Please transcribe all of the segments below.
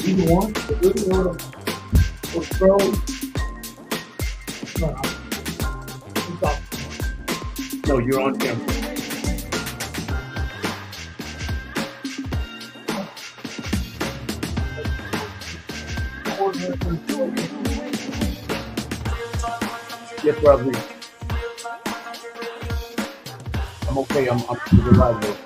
Either one, the good or throw. No, you're on camera. Yes, Robbie. I'm okay. I'm to the live though.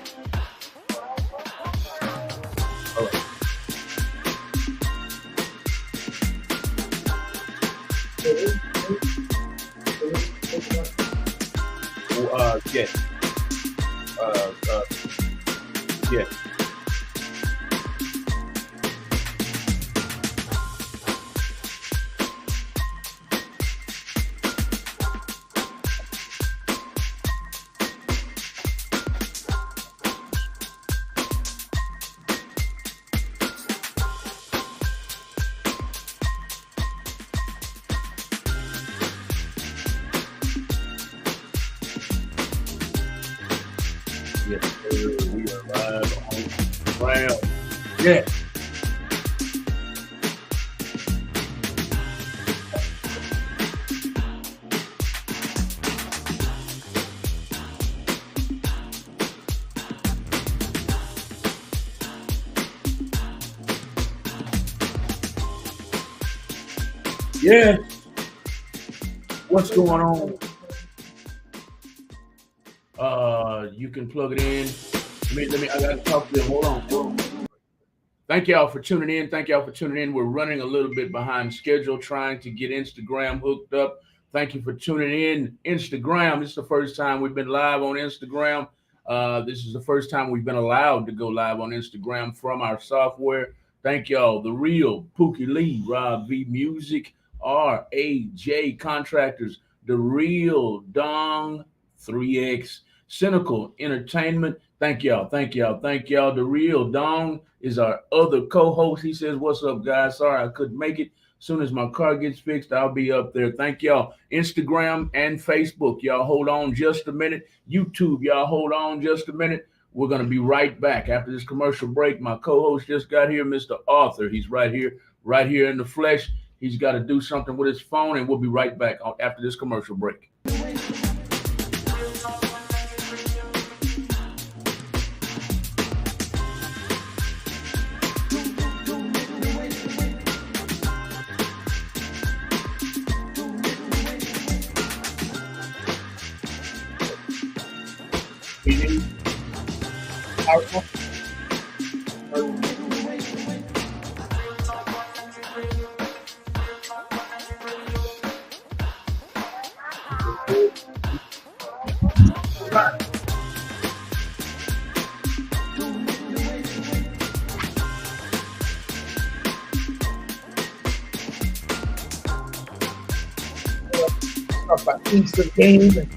All right. Yes. Yes. Yes, sir. We are live on Instagram. Yeah. Yeah. What's going on? You can plug it in. I gotta talk to you. Hold on. Thank y'all for tuning in. We're running a little bit behind schedule trying to get Instagram hooked up. Thank you for tuning in. Instagram, this is the first time we've been live on Instagram. This is the first time we've been allowed to go live on Instagram from our software. Thank y'all. The Real, Pookie Lee, Rob V Music, RAJ Contractors, The Real, Dong 3X, Cynical Entertainment. Thank y'all. The Real Dong is our other co-host. He says, "What's up, guys? Sorry I couldn't make it. As soon as my car gets fixed, I'll be up there." Thank y'all. Instagram and Facebook. Y'all hold on just a minute. YouTube, y'all hold on just a minute. We're going to be right back after this commercial break. My co-host just got here, Mr. Arthur. He's right here in the flesh. He's got to do something with his phone, and we'll be right back after this commercial break. Powerful. Talk about Easter game and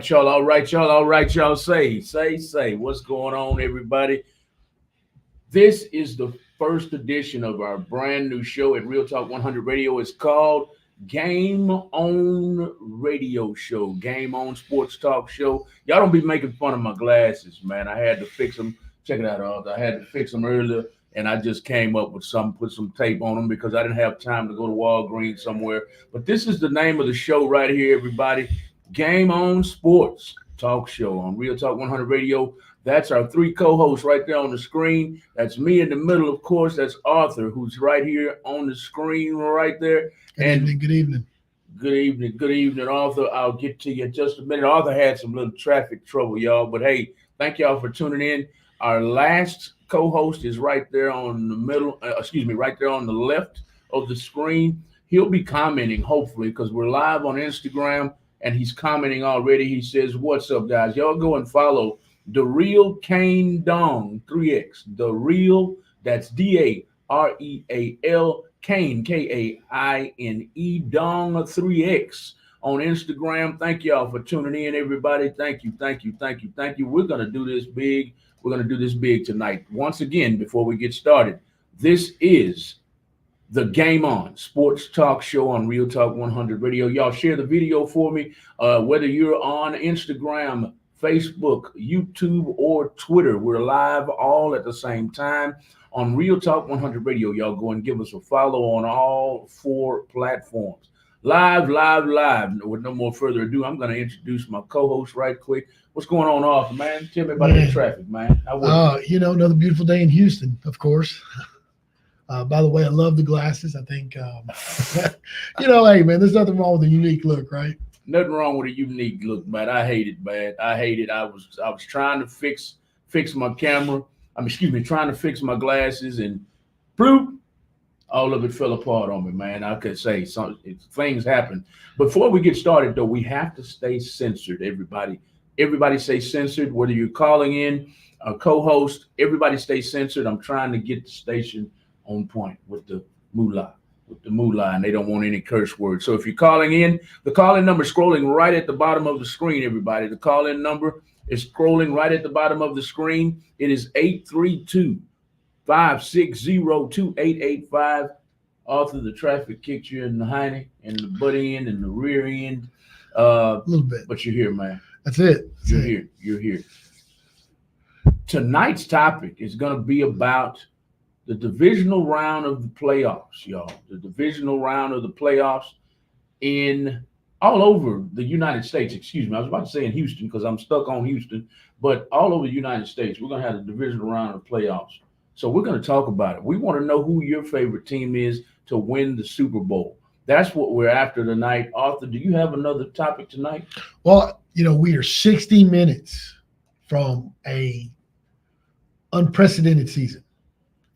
all right, y'all. Say. What's going on, everybody? This is the first edition of our brand new show at Real Talk 100 Radio. It's called Game On Radio Show, Game On Sports Talk Show. Y'all don't be making fun of my glasses, man. I had to fix them. Check it out, Arthur. I had to fix them earlier, and I just came up with put some tape on them because I didn't have time to go to Walgreens somewhere. But this is the name of the show right here, everybody. Game On Sports Talk Show on Real Talk 100 Radio. That's our three co-hosts right there on the screen. That's me in the middle, of course. That's Arthur, who's right here on the screen right there. Good evening. Good evening, Arthur. I'll get to you in just a minute. Arthur had some little traffic trouble, y'all, but hey, thank y'all for tuning in. Our last co-host is right there on the middle, right there on the left of the screen. He'll be commenting, hopefully, because we're live on Instagram and he's commenting already. He says, "What's up, guys? Y'all go and follow The Real Kane Dong 3X. The Real, that's DAREAL Kane, KAINE Dong 3X on Instagram. Thank y'all for tuning in, everybody. Thank you. We're going to do this big. We're going to do this big tonight. Once again, before we get started, this is the Game On Sports Talk Show on Real Talk 100 Radio. Y'all share the video for me, whether you're on Instagram, Facebook, YouTube, or Twitter. We're live all at the same time on Real Talk 100 Radio. Y'all go and give us a follow on all 4 platforms. Live. With no more further ado, I'm going to introduce my co-host right quick. What's going on, Arthur, man? Tell me about the traffic, man. Another beautiful day in Houston, of course. By the way, I love the glasses. I think, hey, man, there's nothing wrong with a unique look, right? Nothing wrong with a unique look, man. I hate it, man. I hate it. I was trying to fix my camera. Trying to fix my glasses, and bloop, all of it fell apart on me, man. I could say things happen. Before we get started, though, we have to stay censored, everybody. Everybody stay censored, whether you're calling in, a co-host, everybody stay censored. I'm trying to get the station on point with the moolah, and they don't want any curse words. So if you're calling in, the call-in number is scrolling right at the bottom of the screen, everybody. The call-in number is scrolling right at the bottom of the screen. It is 832-560-2885. Arthur, the traffic kicked you in the hiney and the butt end and the rear end. A little bit. But you're here, man. That's it. You're here. Tonight's topic is going to be about the divisional round of the playoffs, y'all. The divisional round of the playoffs in all over the United States. Excuse me. I was about to say in Houston because I'm stuck on Houston, but all over the United States, we're going to have the divisional round of playoffs. So we're going to talk about it. We want to know who your favorite team is to win the Super Bowl. That's what we're after tonight. Arthur, do you have another topic tonight? Well, we are 60 minutes from a unprecedented season.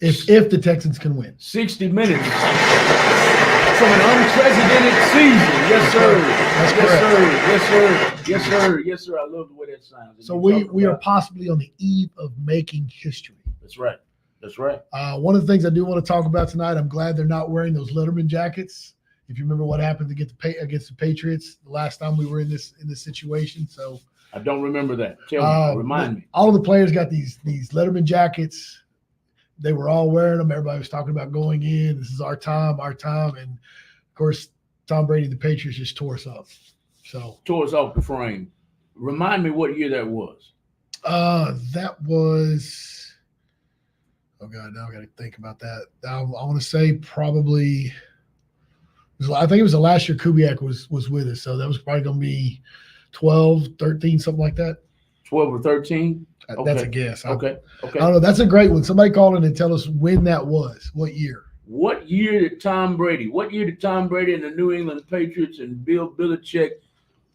If the Texans can win. 60 minutes from an unprecedented season. Yes, sir. Yes, sir. I love the way that sounds. So we are possibly on the eve of making history. That's right. One of the things I do want to talk about tonight, I'm glad they're not wearing those Letterman jackets. If you remember what happened against the Patriots the last time we were in this situation. So I don't remember that. Tell me, remind me. All of the players got these Letterman jackets. They were all wearing them. Everybody was talking about going in. This is our time. And of course, Tom Brady, the Patriots, just tore us up. Tore us off the frame. Remind me what year that was. That was, oh God, now I got to think about that. I want to say probably, I think it was the last year Kubiak was with us. So that was probably going to be 12, 13, something like that. 12 or 13? Okay. That's a guess. Okay. I don't know. That's a great one. Somebody call in and tell us when that was. What year? What year did Tom Brady and the New England Patriots and Bill Belichick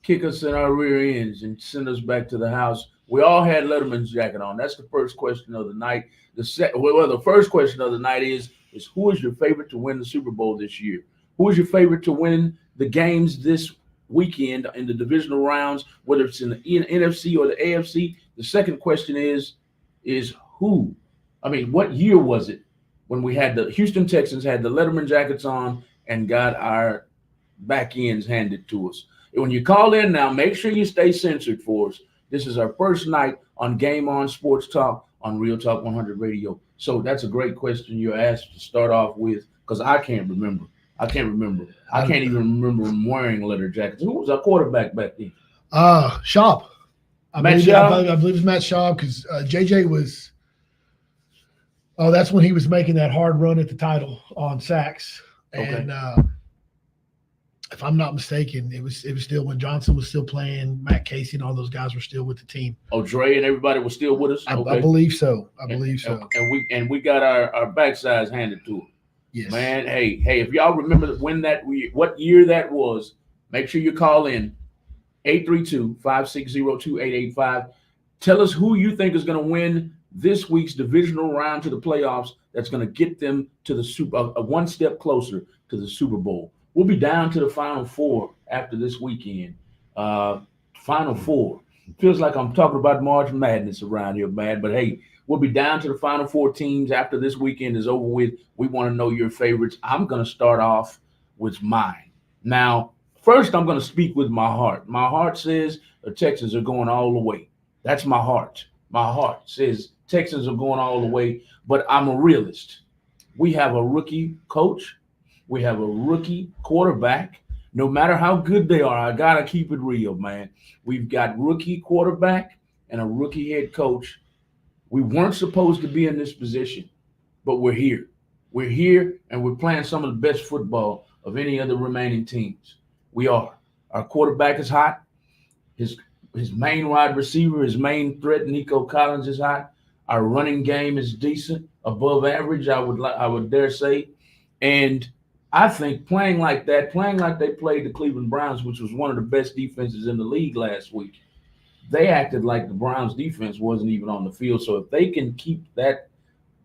kick us in our rear ends and send us back to the house? We all had Letterman's jacket on. That's the first question of the night. The first question of the night is who is your favorite to win the Super Bowl this year? Who is your favorite to win the games this weekend in the divisional rounds, whether it's in the NFC or the AFC? The second question is who? What year was it when we had the Houston Texans had the Letterman jackets on and got our back ends handed to us? And when you call in now, make sure you stay censored for us. This is our first night on Game On Sports Talk on Real Talk 100 Radio. So that's a great question you asked to start off with because I can't remember. I can't even remember him wearing leather jackets. Who was our quarterback back then? Schaub. I believe it was Matt Schaub because JJ was. Oh, that's when he was making that hard run at the title on sacks. And if I'm not mistaken, it was still when Johnson was still playing, Matt Casey and all those guys were still with the team. Oh, Dre and everybody was still with us? Okay. I believe so. And we got our backsides handed to us. Yes. Man, hey, if y'all remember what year that was, Make sure you call in 832-560-2885. Tell us who you think is going to win this week's divisional round to the playoffs. That's going to get them to the one step closer to the Super Bowl. We'll be down to the Final Four after this weekend. Final Four. Feels like I'm talking about March Madness around here, man. But hey, we'll be down to the Final Four teams after this weekend is over with. We want to know your favorites. I'm going to start off with mine. Now, first, I'm going to speak with my heart. My heart says the Texans are going all the way. That's my heart. My heart says Texans are going all the way, but I'm a realist. We have a rookie coach. We have a rookie quarterback. No matter how good they are, I got to keep it real, man. We've got rookie quarterback and a rookie head coach. We weren't supposed to be in this position, but we're here. We're here, and we're playing some of the best football of any of the remaining teams. We are. Our quarterback is hot. His main wide receiver, his main threat, Nico Collins, is hot. Our running game is decent, above average, I would dare say. And I think playing like they played the Cleveland Browns, which was one of the best defenses in the league last week, they acted like the Browns defense wasn't even on the field. So if they can keep that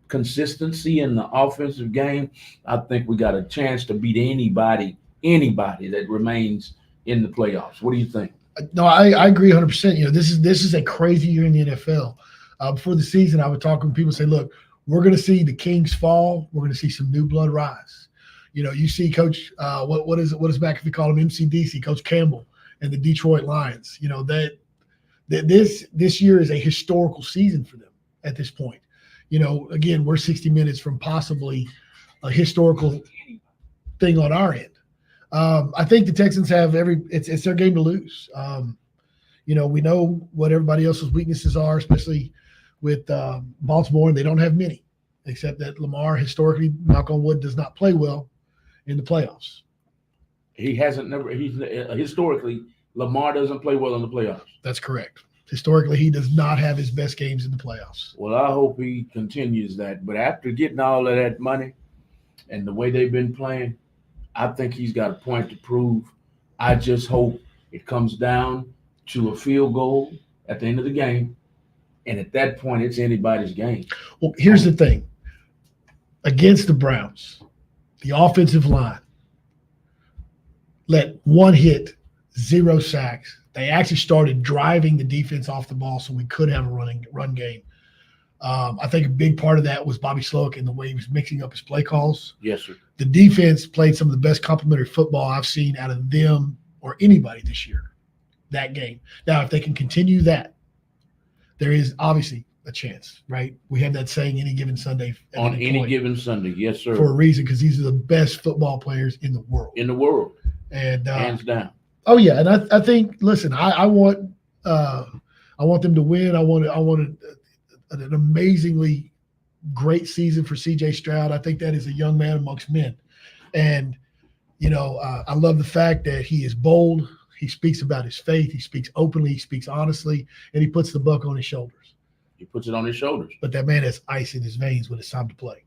consistency in the offensive game, I think we got a chance to beat anybody that remains in the playoffs. What do you think? No, I agree 100%. This is a crazy year in the NFL. Before the season, I would talk when people say, look, we're going to see the Kings fall. We're going to see some new blood rise. You see Coach, what is McAfee call him, MCDC, Coach Campbell and the Detroit Lions. That this year is a historical season for them at this point. Again, we're 60 minutes from possibly a historical thing on our end. I think the Texans have it's their game to lose. We know what everybody else's weaknesses are, especially with Baltimore, and they don't have many, except that Lamar historically, knock on wood, does not play well in the playoffs. Historically, Lamar doesn't play well in the playoffs. That's correct. Historically, he does not have his best games in the playoffs. Well, I hope he continues that. But after getting all of that money and the way they've been playing, I think he's got a point to prove. I just hope it comes down to a field goal at the end of the game. And at that point, it's anybody's game. Well, here's the thing. Against the Browns, the offensive line let one hit, 0 sacks. They actually started driving the defense off the ball so we could have a run game. I think a big part of that was Bobby Slowick and the way he was mixing up his play calls. Yes, sir. The defense played some of the best complementary football I've seen out of them or anybody this year, that game. Now, if they can continue that, there is obviously a chance, right? We have that saying, any given Sunday. On any given Sunday, yes, sir. For a reason, because these are the best football players in the world. And hands down. Oh, yeah, and I think, listen, I want them to win. I wanted an amazingly great season for C.J. Stroud. I think that is a young man amongst men. And, I love the fact that he is bold. He speaks about his faith. He speaks openly. He speaks honestly. And he puts the buck on his shoulders. He puts it on his shoulders. But that man has ice in his veins when it's time to play.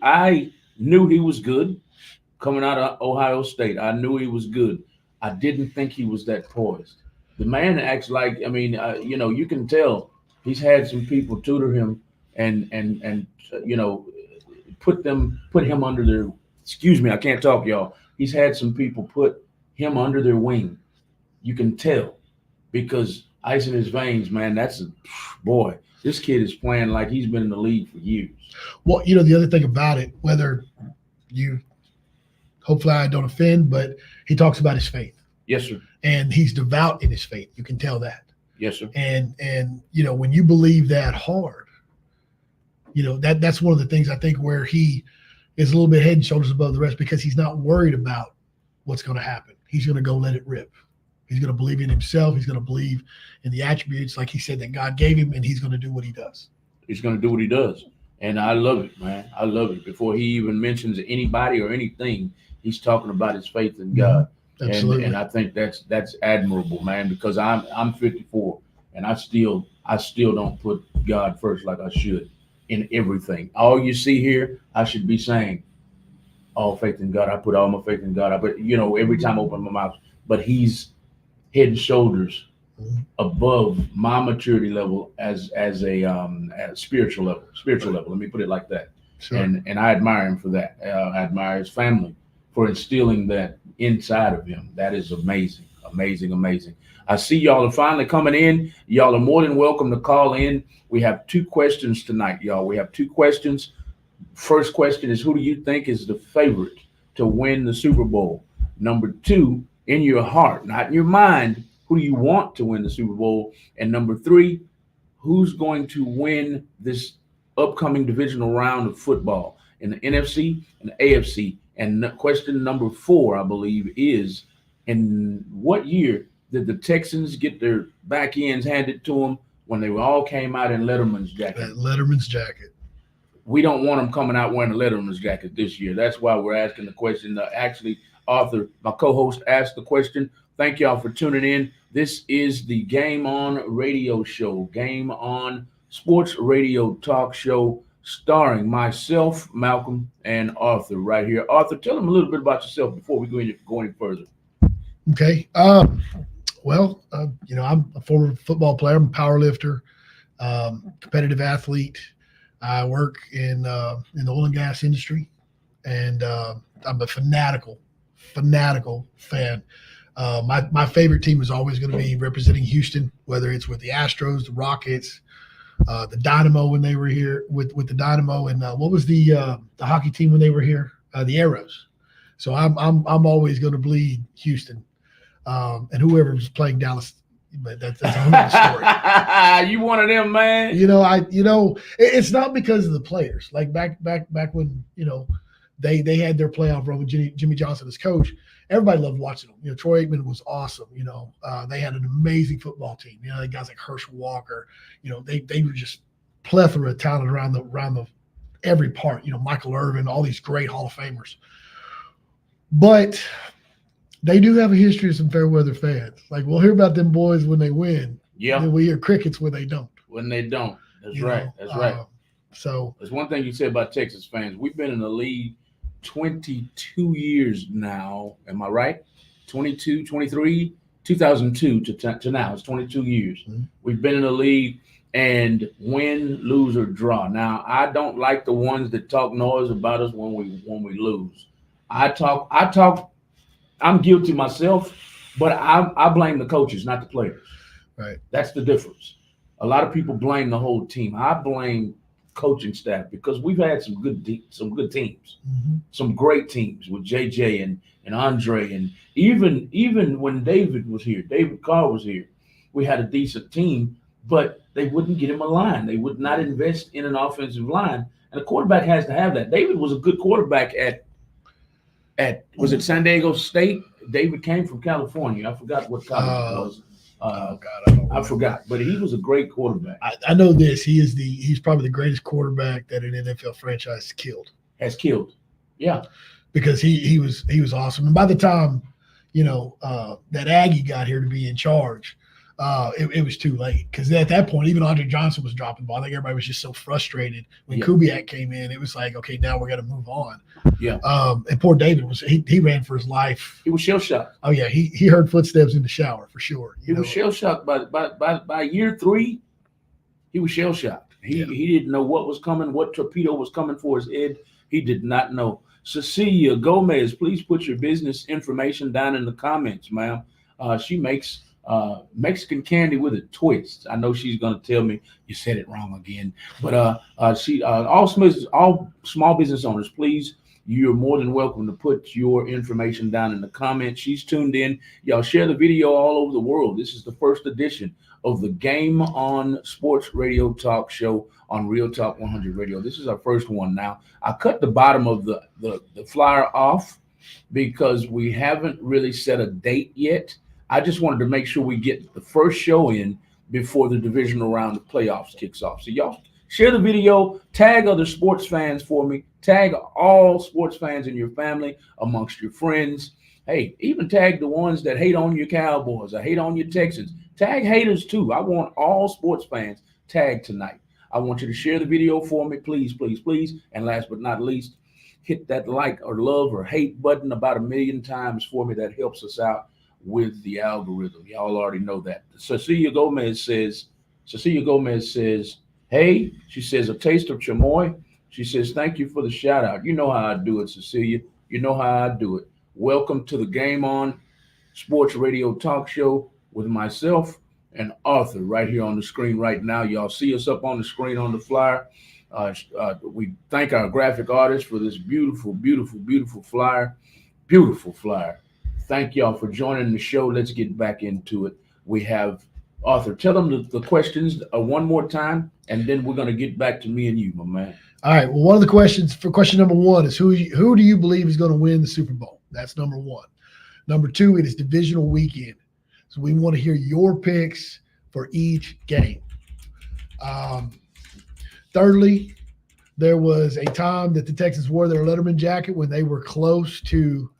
I knew he was good coming out of Ohio State. I knew he was good. I didn't think he was that poised. The man acts like, you can tell he's had some people tutor him and put him under their, excuse me, I can't talk, y'all. He's had some people put him under their wing. You can tell because ice in his veins, man, boy, this kid is playing like he's been in the league for years. Well, the other thing about it, hopefully I don't offend, but he talks about his faith. Yes, sir. And he's devout in his faith. You can tell that. Yes, sir. And when you believe that hard, that's one of the things I think where he is a little bit head and shoulders above the rest because he's not worried about what's going to happen. He's going to go let it rip. He's going to believe in himself. He's going to believe in the attributes, like he said, that God gave him, and he's going to do what he does. He's going to do what he does. And I love it, man. I love it. Before he even mentions anybody or anything, he's talking about his faith in God. Absolutely. And I think that's admirable, man, because I'm 54 and I still don't put God first like I should in everything. All you see here, I should be saying, all faith in God. I put all my faith in God. But every time I open my mouth, but he's head and shoulders above my maturity level as a spiritual level. Let me put it like that. Sure. And I admire him for that. I admire his family for instilling that inside of him. That is amazing. I see y'all are finally coming in. Y'all are more than welcome to call in. We have 2 questions tonight, y'all. We have 2 questions. First question is, who do you think is the favorite to win the Super Bowl? Number 2, in your heart, not in your mind, who do you want to win the Super Bowl? And number 3, who's going to win this upcoming divisional round of football in the NFC and the AFC? And question number 4, I believe, is, in what year did the Texans get their back ends handed to them when they all came out in Letterman's jacket? That Letterman's jacket. We don't want them coming out wearing a Letterman's jacket this year. That's why we're asking the question. Actually, Arthur, my co-host, asked the question. Thank y'all for tuning in. This is the Game On Radio Show, Game On Sports Radio Talk Show, starring myself, Malcolm, and Arthur right here. Arthur, tell them a little bit about yourself before we go any further. Okay. Well, I'm a former football player. I'm a power lifter, competitive athlete. I work in the oil and gas industry, and I'm a fanatical fan. My favorite team is always going to be representing Houston, whether it's with the Astros, the Rockets, the Dynamo when they were here with the Dynamo, and what was the hockey team when they were here? The Arrows. So I'm always going to bleed Houston, and whoever's playing Dallas. But that's another story. You one of them, man. It's not because of the players. Like back when they had their playoff run with Jimmy Johnson as coach. Everybody loved watching them. Troy Aikman was awesome. They had an amazing football team. Guys like Herschel Walker. They were just plethora of talent around the every part. Michael Irvin, all these great Hall of Famers. But they do have a history of some fair weather fans. Like, we'll hear about them boys when they win. Yeah. And then we hear crickets when they don't. That's right. That's right. So there's one thing you said about Texas fans. We've been in the league 22 years now. Am I right? 22, 23, 2002 to now. It's 22 years. Mm-hmm. We've been in the league, and win, lose, or draw. Now, I don't like the ones that talk noise about us when we lose. I'm guilty myself, but I blame the coaches, not the players. Right. That's the difference. A lot of people blame the whole team. I blame coaching staff because we've had some good teams, mm-hmm. some great teams with JJ and Andre, and even when David Carr was here, we had a decent team, but they wouldn't get him a line. They would not invest in an offensive line, and a quarterback has to have that. David was a good quarterback at was it San Diego State? David came from California. I forgot what college it was. I forgot, but he was a great quarterback. I know this. He's probably the greatest quarterback that an NFL franchise has killed. Yeah, because he was awesome. And by the time that Aggie got here to be in charge, it was too late, because at that point, even Andre Johnson was dropping the ball. I think everybody was just so frustrated when Kubiak came in. It was like, okay, now we're going to move on. Yeah. And poor David he ran for his life. He was shell shocked. Oh yeah, he heard footsteps in the shower for sure. He was shell shocked by year 3. He was shell shocked. He didn't know what was coming, what torpedo was coming for his head. He did not know. Cecilia Gomez, please put your business information down in the comments, ma'am. She makes Mexican candy with a twist. I know she's going to tell me you said it wrong again, but all small business owners, please, you're more than welcome to put your information down in the comments. She's tuned in. Y'all share the video all over the world. This is the first edition of the Game On Sports Radio Talk Show on Real Talk 100 Radio. This is our first one. Now, I cut the bottom of the flyer off because we haven't really set a date yet. I just wanted to make sure we get the first show in before the divisional round of playoffs kicks off. So y'all share the video, tag other sports fans for me, tag all sports fans in your family, amongst your friends. Hey, even tag the ones that hate on your Cowboys or hate on your Texans. Tag haters too. I want all sports fans tagged tonight. I want you to share the video for me, please, please, please. And last but not least, hit that like or love or hate button about 1,000,000 times for me. That helps us out with the algorithm. Y'all already know that. Cecilia Gomez says, hey, she says, a taste of chamoy. She says, thank you for the shout out. You know how I do it, Cecilia. You know how I do it. Welcome to the Game On Sports Radio Talk Show with myself and Arthur right here on the screen right now. Y'all see us up on the screen on the flyer. We thank our graphic artist for this beautiful, beautiful, beautiful flyer. Beautiful flyer. Thank y'all for joining the show. Let's get back into it. We have Arthur. Tell them the questions one more time, and then we're going to get back to me and you, my man. All right. Well, one of the questions for question number one is who do you believe is going to win the Super Bowl? That's number one. Number two, it is divisional weekend. So we want to hear your picks for each game. Thirdly, there was a time that the Texans wore their Letterman jacket when they were close to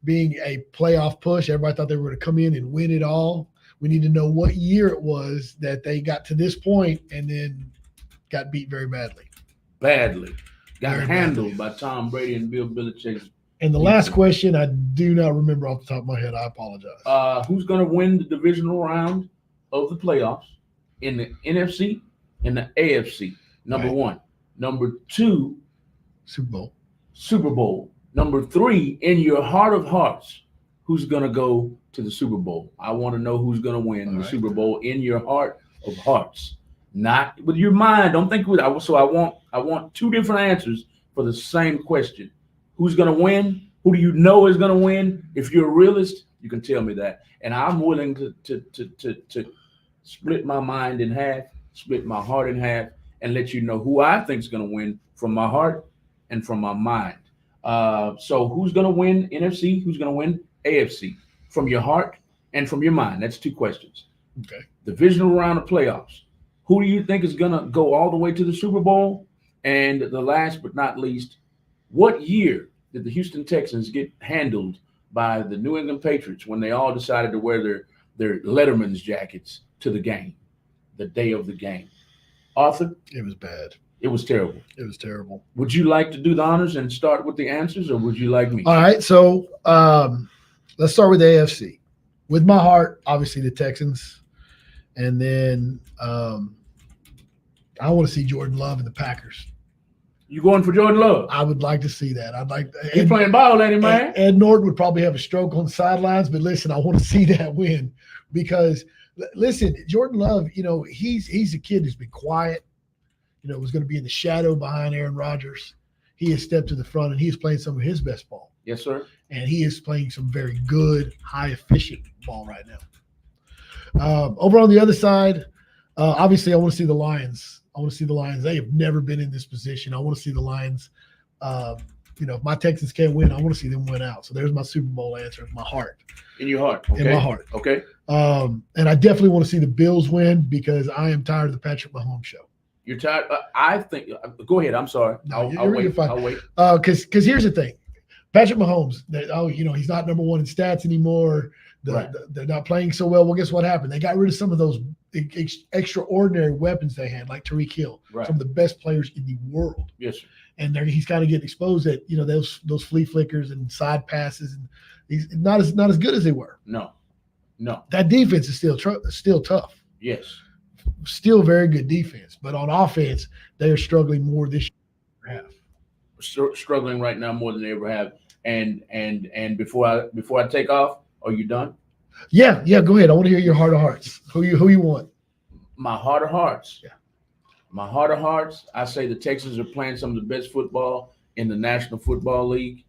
being a playoff push. Everybody thought they were going to come in and win it all. We need to know what year it was that they got to this point and then got beat very badly. Got handled by Tom Brady and Bill Belichick. And the last question, I do not remember off the top of my head. I apologize. Who's going to win the divisional round of the playoffs in the NFC and the AFC? Number one. Number two, Super Bowl. Number three, in your heart of hearts, who's going to go to the Super Bowl? I want to know who's going to win the Super Bowl in your heart of hearts, not with your mind. Don't think with. So I want two different answers for the same question. Who's going to win? Who do you know is going to win? If you're a realist, you can tell me that, and I'm willing to split my mind in half, split my heart in half, and let you know who I think is going to win from my heart and from my mind. So who's going to win NFC? Who's going to win AFC? From your heart and from your mind. That's two questions. Okay. Divisional round of playoffs. Who do you think is going to go all the way to the Super Bowl? And the last but not least, what year did the Houston Texans get handled by the New England Patriots when they all decided to wear their Letterman's jackets to the game, the day of the game? Arthur? It was bad. It was terrible. It was terrible. Would you like to do the honors and start with the answers, or would you like me? All right. So let's start with the AFC. With my heart, obviously the Texans. And then I want to see Jordan Love and the Packers. You going for Jordan Love? I would like to see that. I'd like. He's playing ball, ain't he, man? Ed Norton would probably have a stroke on the sidelines, but listen, I want to see that win because listen, Jordan Love, he's a kid who's been quiet. Was going to be in the shadow behind Aaron Rodgers. He has stepped to the front and he is playing some of his best ball. Yes, sir. And he is playing some very good, high efficient ball right now. Over on the other side, obviously, I want to see the Lions. They have never been in this position. I want to see the Lions. If my Texans can't win, I want to see them win out. So there's my Super Bowl answer. My heart. In your heart. Okay. In my heart. Okay. And I definitely want to see the Bills win because I am tired of the Patrick Mahomes show. You're tired? I think. Go ahead. I'm sorry. No, I'll wait. Fine. I'll wait. Because here's the thing, Patrick Mahomes. He's not number one in stats anymore. They're not playing so well. Well, guess what happened? They got rid of some of those extraordinary weapons they had, like Tyreek Hill, some of the best players in the world. Yes, sir. And he's kind of getting exposed at those flea flickers and side passes, and he's not as good as they were. No. That defense is still tough. Yes. Still very good defense, but on offense, they are struggling more this year. Struggling right now more than they ever have. And before I take off, are you done? Yeah. Go ahead. I want to hear your heart of hearts. Who you want? My heart of hearts. Yeah. My heart of hearts. I say the Texans are playing some of the best football in the National Football League,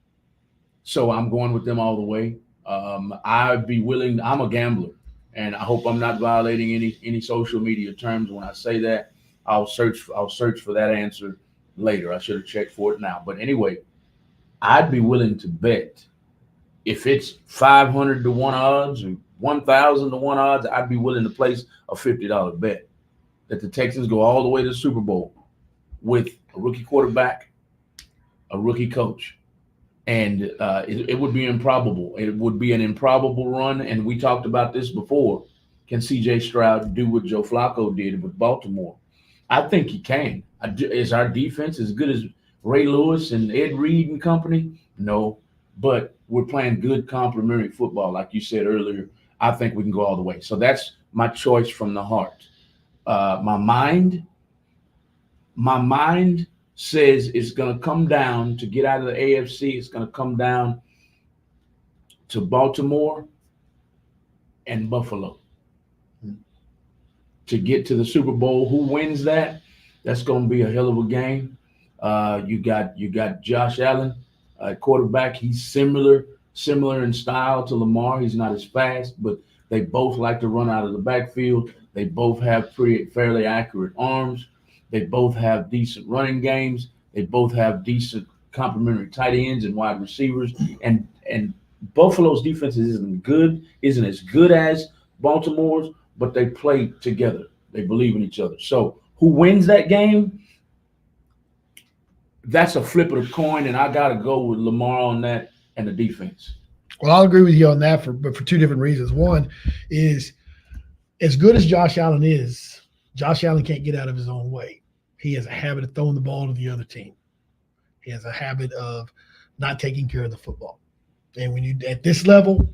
so I'm going with them all the way. I'd be willing. I'm a gambler. And I hope I'm not violating any social media terms when I say that. I'll search for that answer later. I should have checked for it now. But anyway, I'd be willing to bet if it's 500 to 1 odds or 1,000 to 1 odds, I'd be willing to place a $50 bet that the Texans go all the way to the Super Bowl with a rookie quarterback, a rookie coach. And it would be improbable. It would be an improbable run. And we talked about this before. Can C.J. Stroud do what Joe Flacco did with Baltimore? I think he can. Is our defense as good as Ray Lewis and Ed Reed and company? No, but we're playing good complementary football, like you said earlier. I think we can go all the way. So that's my choice from the heart. My mind says it's going to come down to get out of the AFC. It's going to come down to Baltimore and Buffalo to get to the Super Bowl. Who wins that? That's going to be a hell of a game. You got Josh Allen, quarterback. He's similar in style to Lamar. He's not as fast, but they both like to run out of the backfield. They both have fairly accurate arms. They both have decent running games. They both have decent complementary tight ends and wide receivers. And Buffalo's defense isn't as good as Baltimore's, but they play together. They believe in each other. So who wins that game? That's a flip of the coin, and I got to go with Lamar on that and the defense. Well, I'll agree with you on that, but for two different reasons. One is, as good as Josh Allen is, Josh Allen can't get out of his own way. He has a habit of throwing the ball to the other team. He has a habit of not taking care of the football. And when you at this level,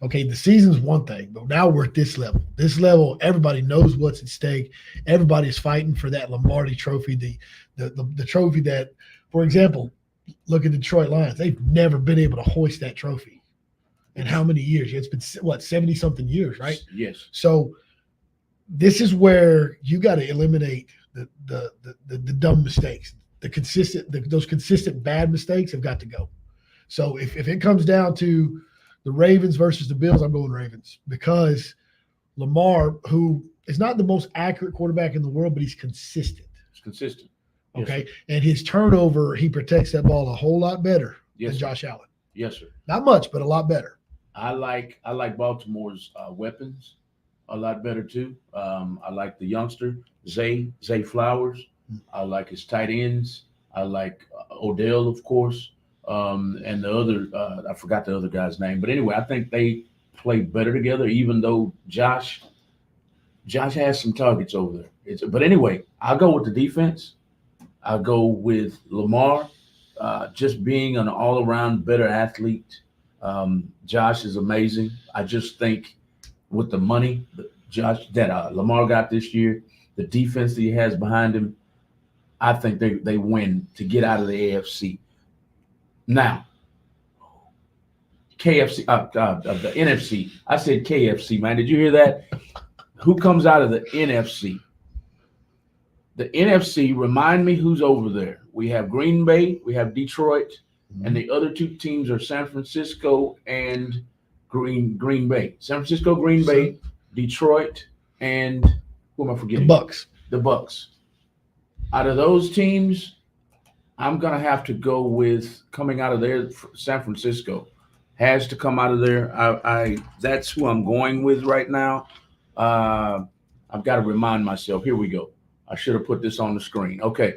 okay, the season's one thing, but now we're at this level. This level, everybody knows what's at stake. Everybody's fighting for that Lombardi trophy, the trophy that, for example, look at the Detroit Lions. They've never been able to hoist that trophy. In how many years? It's been, 70-something years, right? Yes. So this is where you got to eliminate the dumb mistakes. Those consistent bad mistakes have got to go. So if it comes down to the Ravens versus the Bills, I'm going Ravens, because Lamar, who is not the most accurate quarterback in the world, but he's consistent. It's consistent. Okay. Yes, and his turnover, he protects that ball a whole lot better than Josh Allen. Yes, sir. Not much, but a lot better. I like Baltimore's weapons a lot better too. I like the youngster Zay Flowers. I like his tight ends. I like Odell, of course, and the other I forgot the other guy's name. But anyway, I think they play better together. Even though Josh has some targets over there. But anyway, I'll go with the defense. I'll go with Lamar, just being an all-around better athlete. Josh is amazing. I just think with the money that Lamar got this year, the defense that he has behind him, I think they win to get out of the AFC. Now, KFC, the NFC. I said KFC, man. Did you hear that? Who comes out of the NFC? The NFC, remind me who's over there. We have Green Bay, we have Detroit, and the other two teams are San Francisco and Green Bay. San Francisco, Green Bay, Detroit, and who am I forgetting? The Bucks. Out of those teams, I'm going to have to go with coming out of there, San Francisco. Has to come out of there. That's who I'm going with right now. I've got to remind myself. Here we go. I should have put this on the screen. Okay.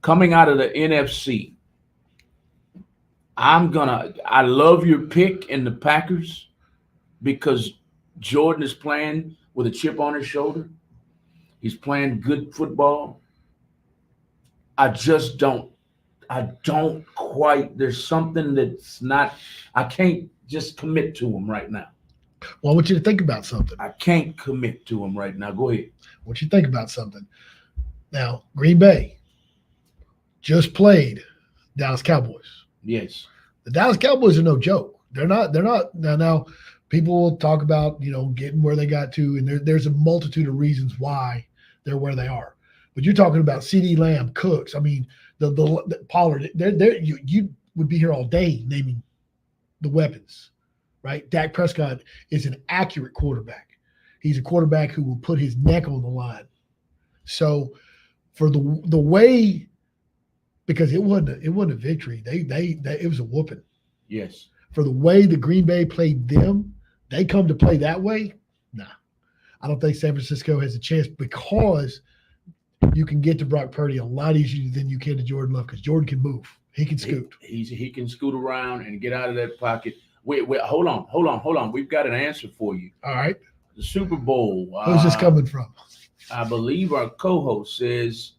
Coming out of the NFC, I love your pick in the Packers because Jordan is playing with a chip on his shoulder. He's playing good football. I don't quite, there's something that's not, I can't just commit to him right now. Well, I want you to think about something. I can't commit to him right now. Go ahead. I want you to think about something. Now, Green Bay just played Dallas Cowboys. Yes. The Dallas Cowboys are no joke. They're not now people will talk about, getting where they got to, and there's a multitude of reasons why they're where they are. But you're talking about CeeDee Lamb, Cooks. I mean, the Pollard. You would be here all day naming the weapons, right? Dak Prescott is an accurate quarterback. He's a quarterback who will put his neck on the line. So, for the way, because it wasn't a victory, it was a whooping. Yes. For the way the Green Bay played them, they come to play that way. Nah, I don't think San Francisco has a chance because you can get to Brock Purdy a lot easier than you can to Jordan Love because Jordan can move. He can scoot. He can scoot around and get out of that pocket. Wait, hold on. We've got an answer for you. All right. The Super Bowl. Who's this coming from? I believe our co-host says,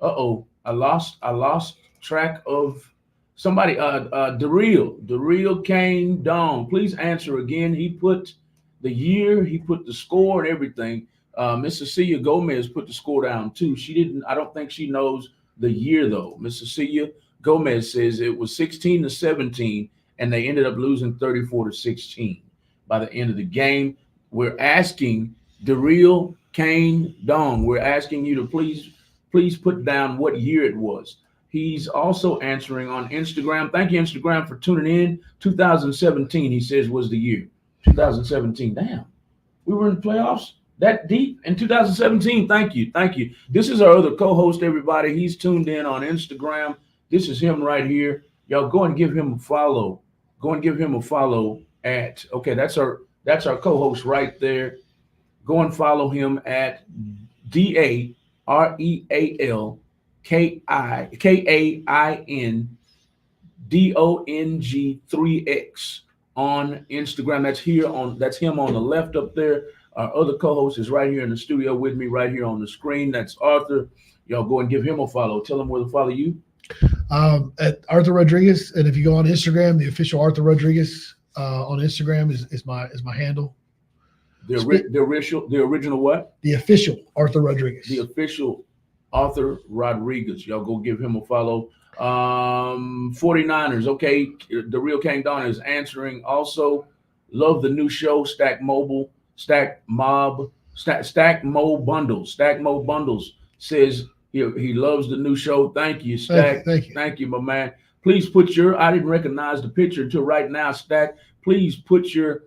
I lost track of somebody. Daryl Kane Dong. Please answer again. He put the year, he put the score and everything. Miss Cecilia Gomez put the score down too. She didn't. I don't think she knows the year though. Miss Cecilia Gomez says it was 16-17, and they ended up losing 34-16 by the end of the game. We're asking Daryl Kane Dong. We're asking you to please put down what year it was. He's also answering on Instagram. Thank you, Instagram, for tuning in. 2017, he says, was the year. 2017. Damn, we were in the playoffs that deep in 2017. Thank you. This is our other co-host, everybody. He's tuned in on Instagram. This is him right here. Y'all go and give him a follow. At, okay, that's our co-host right there. Go and follow him at DAREALKAINDONG3X on Instagram. That's him on the left up there. Our other co-host is right here in the studio with me, right here on the screen. That's Arthur. Y'all go and give him a follow. Tell him where to follow you. At Arthur Rodriguez, and if you go on Instagram, the official Arthur Rodriguez on Instagram is my handle. The original what? The official Arthur Rodriguez. The official Arthur Rodriguez. Y'all go give him a follow. 49ers. Okay, the real King Don is answering. Also, love the new show, Stack Mo Bundles. Stack Mo Bundles says he loves the new show. Thank you, Stack. Thank you, my man. Please put I didn't recognize the picture until right now, Stack. Please put your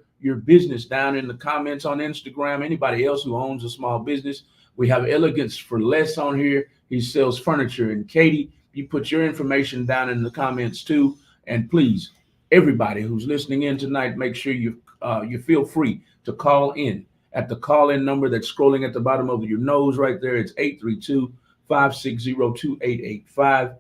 business down in the comments on Instagram. Anybody else who owns a small business. We have Elegance for Less on here. He sells furniture. And Katie, you put your information down in the comments too. And please, everybody who's listening in tonight, make sure you feel free to call in at the call-in number that's scrolling at the bottom of your nose right there. It's 832-560-2885.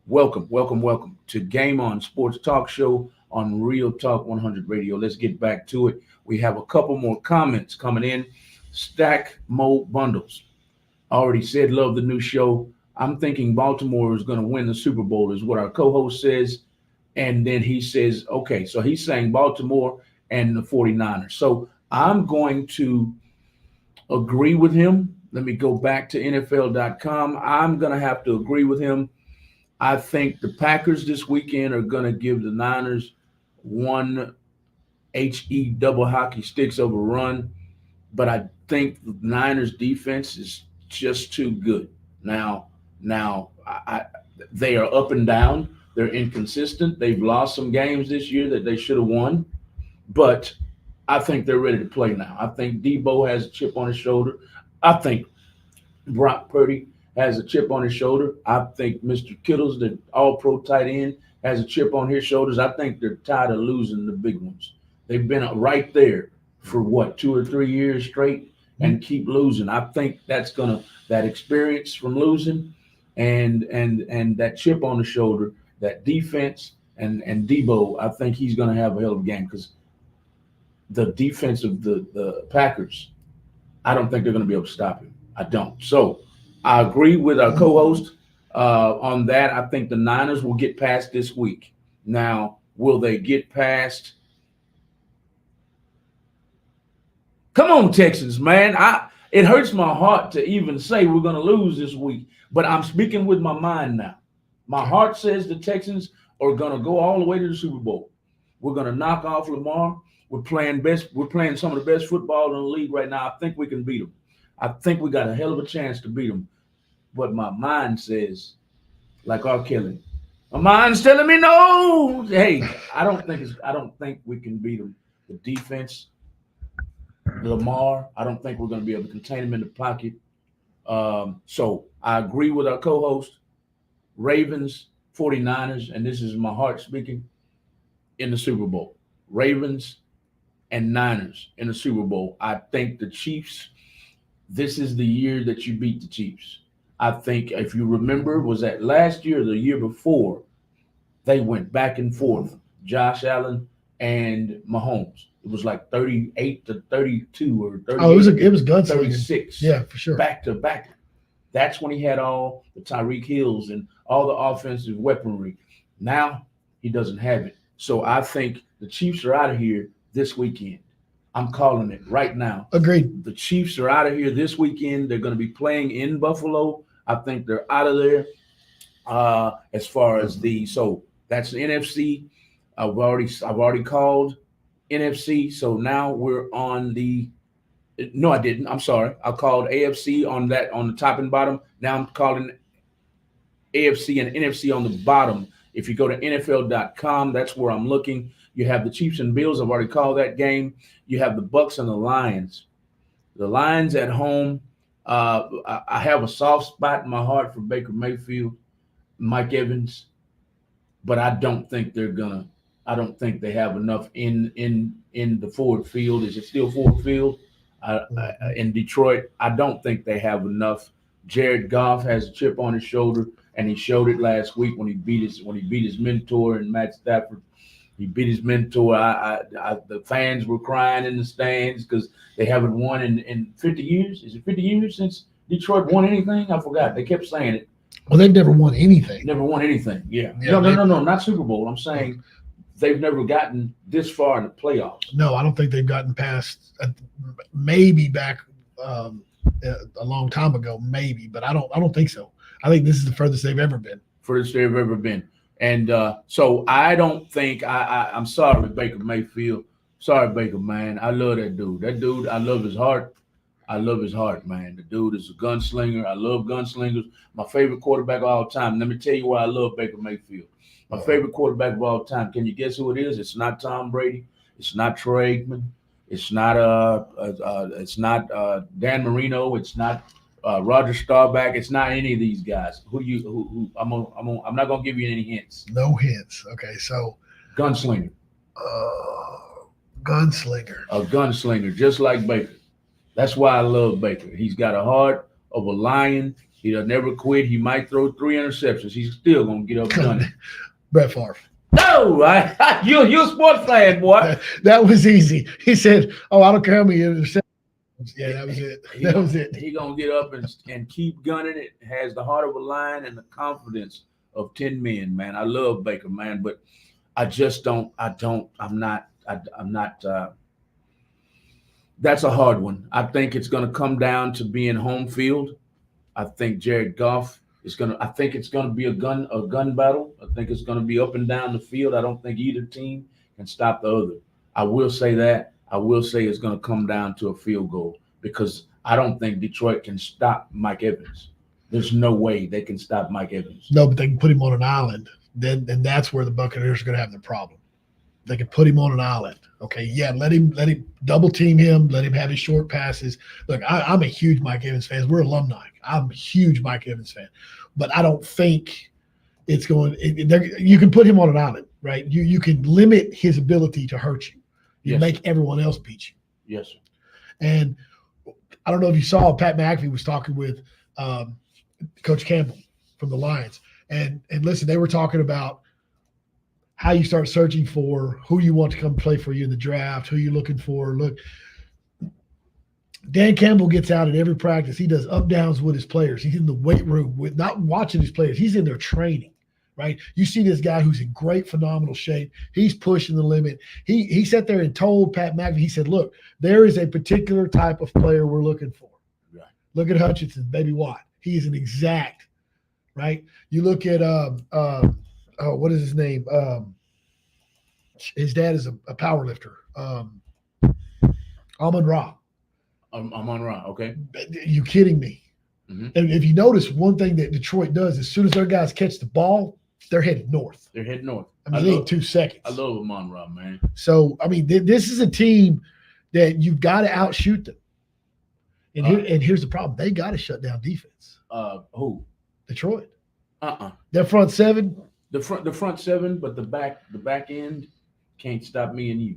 Welcome to Game On Sports Talk Show on Real Talk 100 Radio. Let's get back to it. We have a couple more comments coming in. Stack Mo Bundles. I already said love the new show. I'm thinking Baltimore is going to win the Super Bowl is what our co-host says. And then he says, okay, so he's saying Baltimore and the 49ers. So I'm going to agree with him. Let me go back to NFL.com. I'm going to have to agree with him. I think the Packers this weekend are going to give the Niners one HE double hockey sticks over run, but I think the Niners defense is just too good. Now they are up and down. They're inconsistent. They've lost some games this year that they should have won, but I think they're ready to play now. I think Debo has a chip on his shoulder. I think Brock Purdy has a chip on his shoulder. I think Mr. Kittles, the all-pro tight end, has a chip on his shoulders. I think they're tired of losing the big ones. They've been right there for 2 or 3 years straight and keep losing. I think that's that experience from losing and that chip on the shoulder, that defense and Debo, I think he's going to have a hell of a game because the defense of the Packers, I don't think they're going to be able to stop him. I don't. So I agree with our co-host on that. I think the Niners will get past this week. Now, will they get past? Come on, Texans, man. It hurts my heart to even say we're going to lose this week, but I'm speaking with my mind now. My heart says the Texans are going to go all the way to the Super Bowl. We're going to knock off Lamar. We're playing some of the best football in the league right now. I think we can beat them. I think we got a hell of a chance to beat them. But my mind says, like R. Kelly, my mind's telling me no. Hey, I don't think we can beat them. The defense, Lamar, I don't think we're going to be able to contain him in the pocket. So I agree with our co-host, Ravens, 49ers, and this is my heart speaking, in the Super Bowl. Ravens and Niners in the Super Bowl. I think the Chiefs, this is the year that you beat the Chiefs. I think if you remember, was that last year or the year before, they went back and forth, Josh Allen and Mahomes. It was like 38-32 or 38. Oh, it was gunslinger. 36. Yeah, for sure. Back to back. That's when he had all the Tyreek Hills and all the offensive weaponry. Now he doesn't have it. So I think the Chiefs are out of here this weekend. I'm calling it right now. Agreed. The Chiefs are out of here this weekend. They're going to be playing in Buffalo. I think they're out of there. As far as so that's the NFC. I've already called NFC. So now we're on the. No, I didn't. I'm sorry. I called AFC on the top and bottom. Now I'm calling AFC and NFC on the bottom. If you go to NFL.com, that's where I'm looking. You have the Chiefs and Bills. I've already called that game. You have the Bucks and the Lions. The Lions at home. I have a soft spot in my heart for Baker Mayfield, Mike Evans, but I don't think they have enough in the Ford Field. Is it still Ford Field? In Detroit, I don't think they have enough. Jared Goff has a chip on his shoulder, and he showed it last week when he beat his mentor and Matt Stafford. He beat his mentor. The fans were crying in the stands because they haven't won in 50 years. Is it 50 years since Detroit won anything? I forgot. They kept saying it. Well, they've never won anything. Never won anything. Yeah. No, not Super Bowl. I'm saying they've never gotten this far in the playoffs. No, I don't think they've gotten past maybe back a long time ago, maybe, but I don't think so. I think this is the furthest they've ever been. Furthest they've ever been. And so I don't think I'm sorry, Baker Mayfield. Sorry, Baker, man. I love that dude. That dude, I love his heart. I love his heart, man. The dude is a gunslinger. I love gunslingers. My favorite quarterback of all time. Let me tell you why I love Baker Mayfield. My favorite quarterback of all time. Can you guess who it is? It's not Tom Brady. It's not Troy Aikman. It's not Dan Marino. It's not Roger Staubach. It's not any of these guys. I'm not gonna give you any hints. No hints. Okay, so gunslinger. Gunslinger. A gunslinger, just like Baker. That's why I love Baker. He's got a heart of a lion. He'll never quit. He might throw 3 interceptions. He's still gonna get up and done it. Brett Favre. No, you're a sports fan, boy. That was easy. He said, "Oh, I don't care how many interceptions." Yeah, that was it. That was it. He gonna get up and keep gunning it. Has the heart of a lion and the confidence of 10 men, man. I love Baker, man, but I just don't. I'm not. That's a hard one. I think it's gonna come down to being home field. I think Jared Goff is gonna. I think it's gonna be a gun battle. I think it's gonna be up and down the field. I don't think either team can stop the other. I will say that. I will say it's going to come down to a field goal because I don't think Detroit can stop Mike Evans. There's no way they can stop Mike Evans. No, but they can put him on an island. Then that's where the Buccaneers are going to have their problem. They can put him on an island. Okay, yeah, let him double team him. Let him have his short passes. Look, I'm a huge Mike Evans fan. We're alumni. I'm a huge Mike Evans fan, but I don't think it's going. You can put him on an island, right? You can limit his ability to hurt you. You make everyone else beat you. Yes, sir. And I don't know if you saw Pat McAfee was talking with Coach Campbell from the Lions. And listen, they were talking about how you start searching for who you want to come play for you in the draft, who you're looking for. Look, Dan Campbell gets out at every practice. He does up downs with his players. He's in the weight room with not watching his players. He's in there training. Right, you see this guy who's in great, phenomenal shape. He's pushing the limit. He sat there and told Pat McAfee. He said, "Look, there is a particular type of player we're looking for. Right. Look at Hutchinson, Baby Watt. He is an exact. Right. You look at what is his name? His dad is a power lifter. Amon-Ra. Amon-Ra. Okay. Are you kidding me? Mm-hmm. And if you notice, one thing that Detroit does, as soon as their guys catch the ball, they're headed north. They're heading north. I mean, it ain't 2 seconds. I love Amon-Ra, man. So, I mean, this is a team that you've got to outshoot them. And here's the problem. They got to shut down defense. Who? Detroit. Their front seven. The front seven, but the back end can't stop me and you.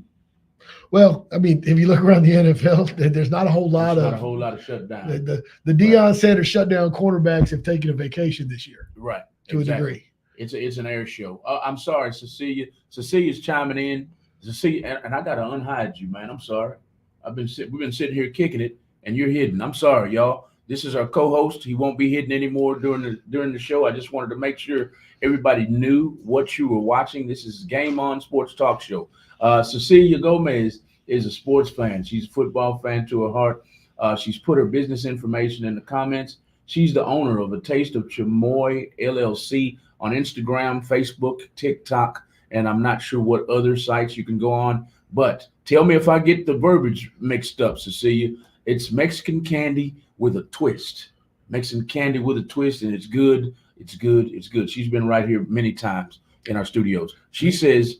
Well, I mean, if you look around the NFL, there's not a whole lot of shutdown. The Deion Sanders shutdown cornerbacks have taken a vacation this year. Right. To a degree. It's an air show. I'm sorry, Cecilia. Cecilia's chiming in. Cecilia, and I got to unhide you, man. I'm sorry. We've been sitting here kicking it, and you're hidden. I'm sorry, y'all. This is our co-host. He won't be hitting anymore during the show. I just wanted to make sure everybody knew what you were watching. This is Game On Sports Talk Show. Cecilia Gomez is a sports fan. She's a football fan to her heart. She's put her business information in the comments. She's the owner of A Taste of Chamoy LLC on Instagram, Facebook, TikTok, and I'm not sure what other sites you can go on. But tell me if I get the verbiage mixed up, Cecilia. It's Mexican candy with a twist. Mexican candy with a twist, and it's good. It's good. It's good. She's been right here many times in our studios. She says,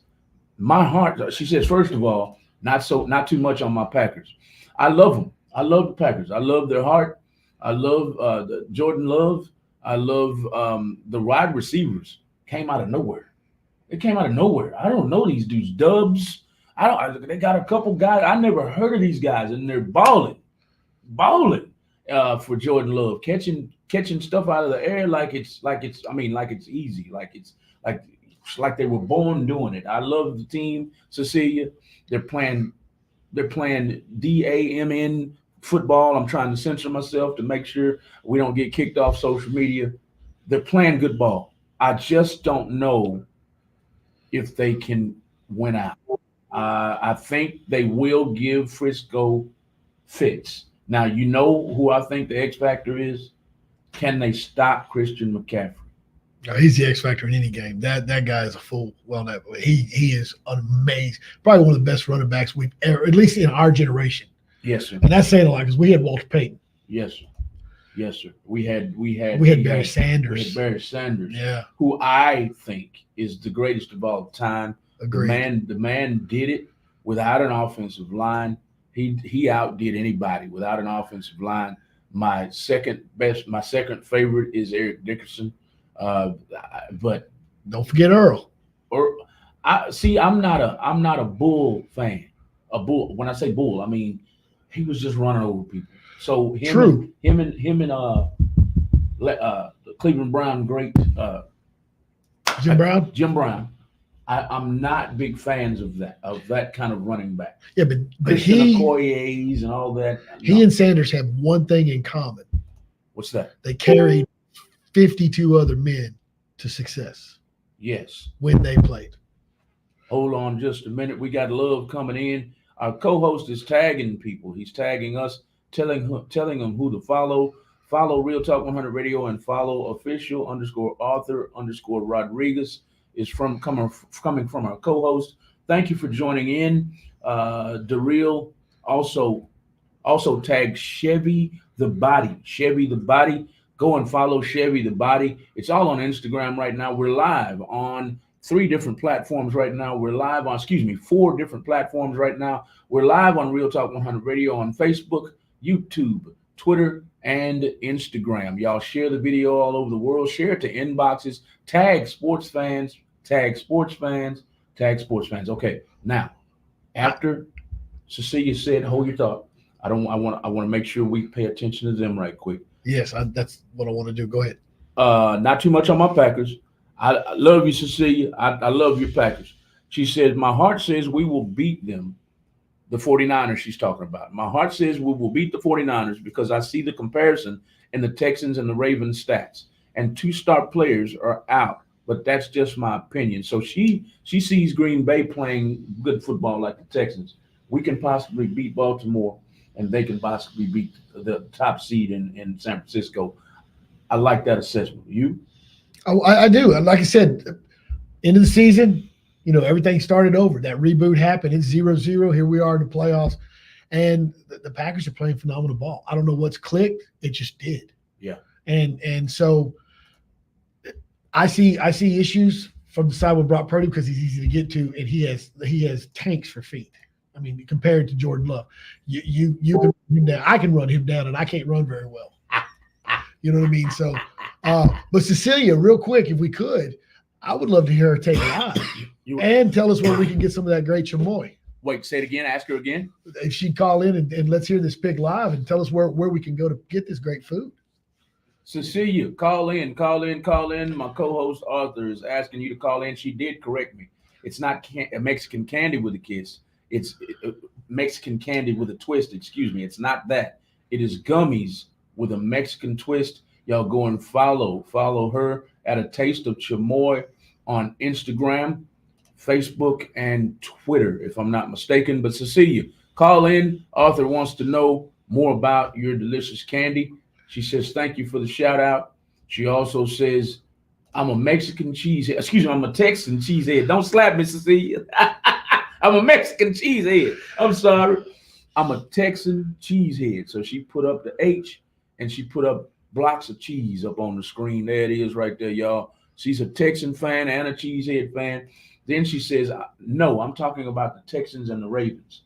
my heart, she says, first of all, not too much on my Packers. I love them. I love the Packers. I love their heart. I love the Jordan Love. I love the wide receivers. Came out of nowhere. It came out of nowhere. I don't know these dudes. Dubs. They got a couple guys. I never heard of these guys, and they're balling for Jordan Love, catching stuff out of the air like it's easy, like they were born doing it. I love the team, Cecilia. They're playing DAMN football. I'm trying to censor myself to make sure we don't get kicked off social media. They're playing good ball. I just don't know if they can win out. I think they will give Frisco fits. Now, you know who I think the X factor is? Can they stop Christian McCaffrey? No, he's the X factor in any game. That guy is a fool. Well, he is amazing. Probably one of the best running backs we've ever, at least in our generation. Yes, sir. And that's saying a lot because we had Walter Payton. Yes, sir. Yes, sir. We had Barry Sanders. We had Barry Sanders. Yeah. Who I think is the greatest of all time. Agreed. The man did it without an offensive line. He outdid anybody without an offensive line. My second favorite is Eric Dickerson. But don't forget Earl. I'm not a Bull fan. A Bull. When I say Bull, I mean he was just running over people. So him and the Cleveland Brown great Jim Brown. Jim Brown. I'm not big fans of that kind of running back. Yeah, but he Okoye's and all that. He and Sanders have one thing in common. What's that? They carried 52 other men to success. Yes. When they played. Hold on just a minute. We got Love coming in. Our co-host is tagging people. He's tagging us, telling them who to follow. Follow Real Talk 100 Radio and follow official_Arthur_Rodriguez is coming from our co-host. Thank you for joining in. Darrell also tagged Chevy the Body. Chevy the Body. Go and follow Chevy the Body. It's all on Instagram right now. We're live on 4 different platforms right now. We're live on, 4 different platforms right now. We're live on Real Talk 100 Radio on Facebook, YouTube, Twitter, and Instagram. Y'all share the video all over the world. Share it to inboxes. Tag sports fans. Tag sports fans. Tag sports fans. Okay, now, after Cecilia said, hold your thought, I want to make sure we pay attention to them right quick. Yes, that's what I want to do. Go ahead. Not too much on my Packers. I love you, Cecilia. I love your Packers. She said, my heart says we will beat them, the 49ers she's talking about. My heart says we will beat the 49ers because I see the comparison in the Texans and the Ravens stats. And 2 star players are out, but that's just my opinion. So she sees Green Bay playing good football like the Texans. We can possibly beat Baltimore, and they can possibly beat the top seed in San Francisco. I like that assessment. You? I do. Like I said, end of the season, everything started over. That reboot happened. It's 0-0. Here we are in the playoffs. And the Packers are playing phenomenal ball. I don't know what's clicked. It just did. Yeah. And so I see issues from the side with Brock Purdy because he's easy to get to, and he has tanks for feet. I mean, compared to Jordan Love, you can run him down. I can run him down, and I can't run very well. You know what I mean? So, but Cecilia, real quick, if we could, I would love to hear her take live and tell us where we can get some of that great chamoy. Wait, say it again. Ask her again. If she'd call in and let's hear this pick live and tell us where we can go to get this great food. Cecilia, call in. My co-host Arthur is asking you to call in. She did correct me. It's not Mexican candy with a kiss. It's Mexican candy with a twist. Excuse me. It's not that. It is gummies with a Mexican twist. Y'all go and follow her at A Taste of Chamoy on Instagram, Facebook, and Twitter, if I'm not mistaken. But Cecilia, call in. Arthur wants to know more about your delicious candy. She says, thank you for the shout out. She also says, I'm a Mexican cheesehead. Excuse me, I'm a Texan cheesehead. Don't slap me, Cecilia. I'm a Mexican cheesehead. I'm sorry. I'm a Texan cheesehead. So she put up the H and she put up blocks of cheese up on the screen. There it is right there, y'all. She's a Texan fan and a cheesehead fan. Then she says, no, I'm talking about the Texans and the Ravens.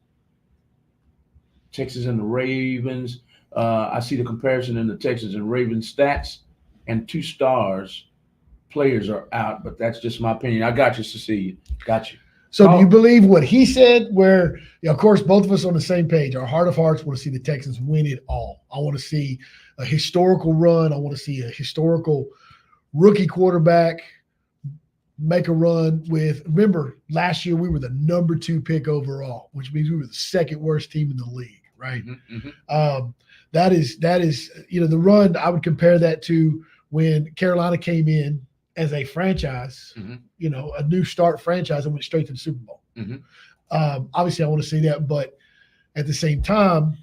Texans and the Ravens. I see the comparison in the Texans and Ravens stats, and 2 stars players are out, but that's just my opinion. I got you, Cecilia. Got you. So do you believe what he said, where, of course, both of us on the same page, our heart of hearts want to see the Texans win it all. I want to see a historical run. I want to see a historical rookie quarterback make a run with, remember, last year we were the number 2 pick overall, which means we were the 2nd worst team in the league, right? That is, the run, I would compare that to when Carolina came in as a franchise, a new start franchise, and went straight to the Super Bowl. Obviously, I want to see that, but at the same time,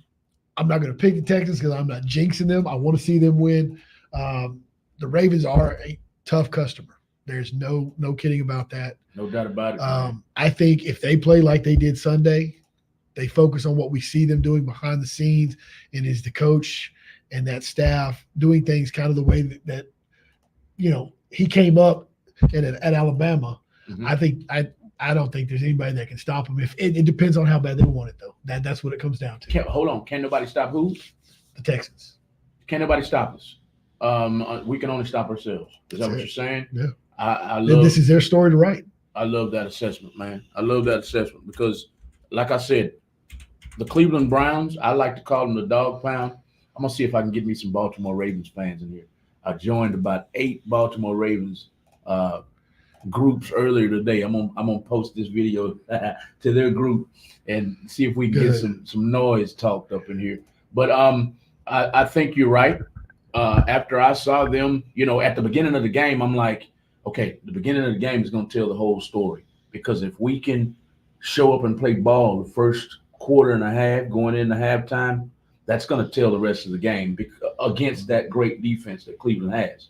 I'm not going to pick the Texans because I'm not jinxing them. I want to see them win. The Ravens are a tough customer. There's no kidding about that. No doubt about it. I think if they play like they did Sunday, they focus on what we see them doing behind the scenes, and is the coach and that staff doing things kind of the way that he came up at Alabama. I don't think there's anybody that can stop him. If it depends on how bad they want it, though. That's what it comes down to. Hold on. Can nobody stop who? The Texans. Can nobody stop us? We can only stop ourselves. Is that what you're saying? Yeah. I love. This is their story to write. I love that assessment, man. I love that assessment because, like I said, the Cleveland Browns, I like to call them the dog pound. I'm gonna see if I can get me some Baltimore Ravens fans in here. I joined about 8 Baltimore Ravens groups earlier today. I'm gonna post this video to their group and see if we can get some noise talked up in here. But I think you're right. After I saw them, at the beginning of the game, I'm like, okay, the beginning of the game is gonna tell the whole story, because if we can show up and play ball the first quarter and a half going into halftime, that's going to tell the rest of the game against that great defense that Cleveland has.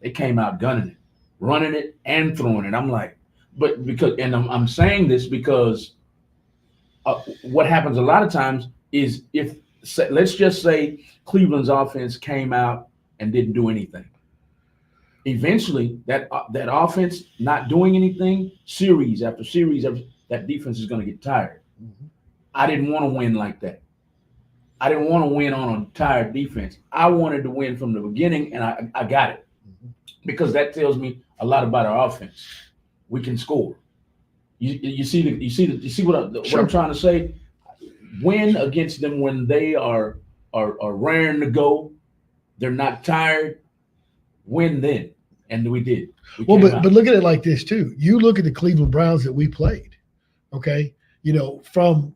They came out gunning it, running it, and throwing it. I'm like, I'm saying this because what happens a lot of times is let's just say Cleveland's offense came out and didn't do anything. Eventually, that offense not doing anything, series after series, that defense is going to get tired. I didn't want to win like that. I didn't want to win on a tired defense. I wanted to win from the beginning, and I got it, because that tells me a lot about our offense. We can score. You see what I'm trying to say? Win against them when they are raring to go. They're not tired. Win then, and we did. But look at it like this too. You look at the Cleveland Browns that we played. Okay, from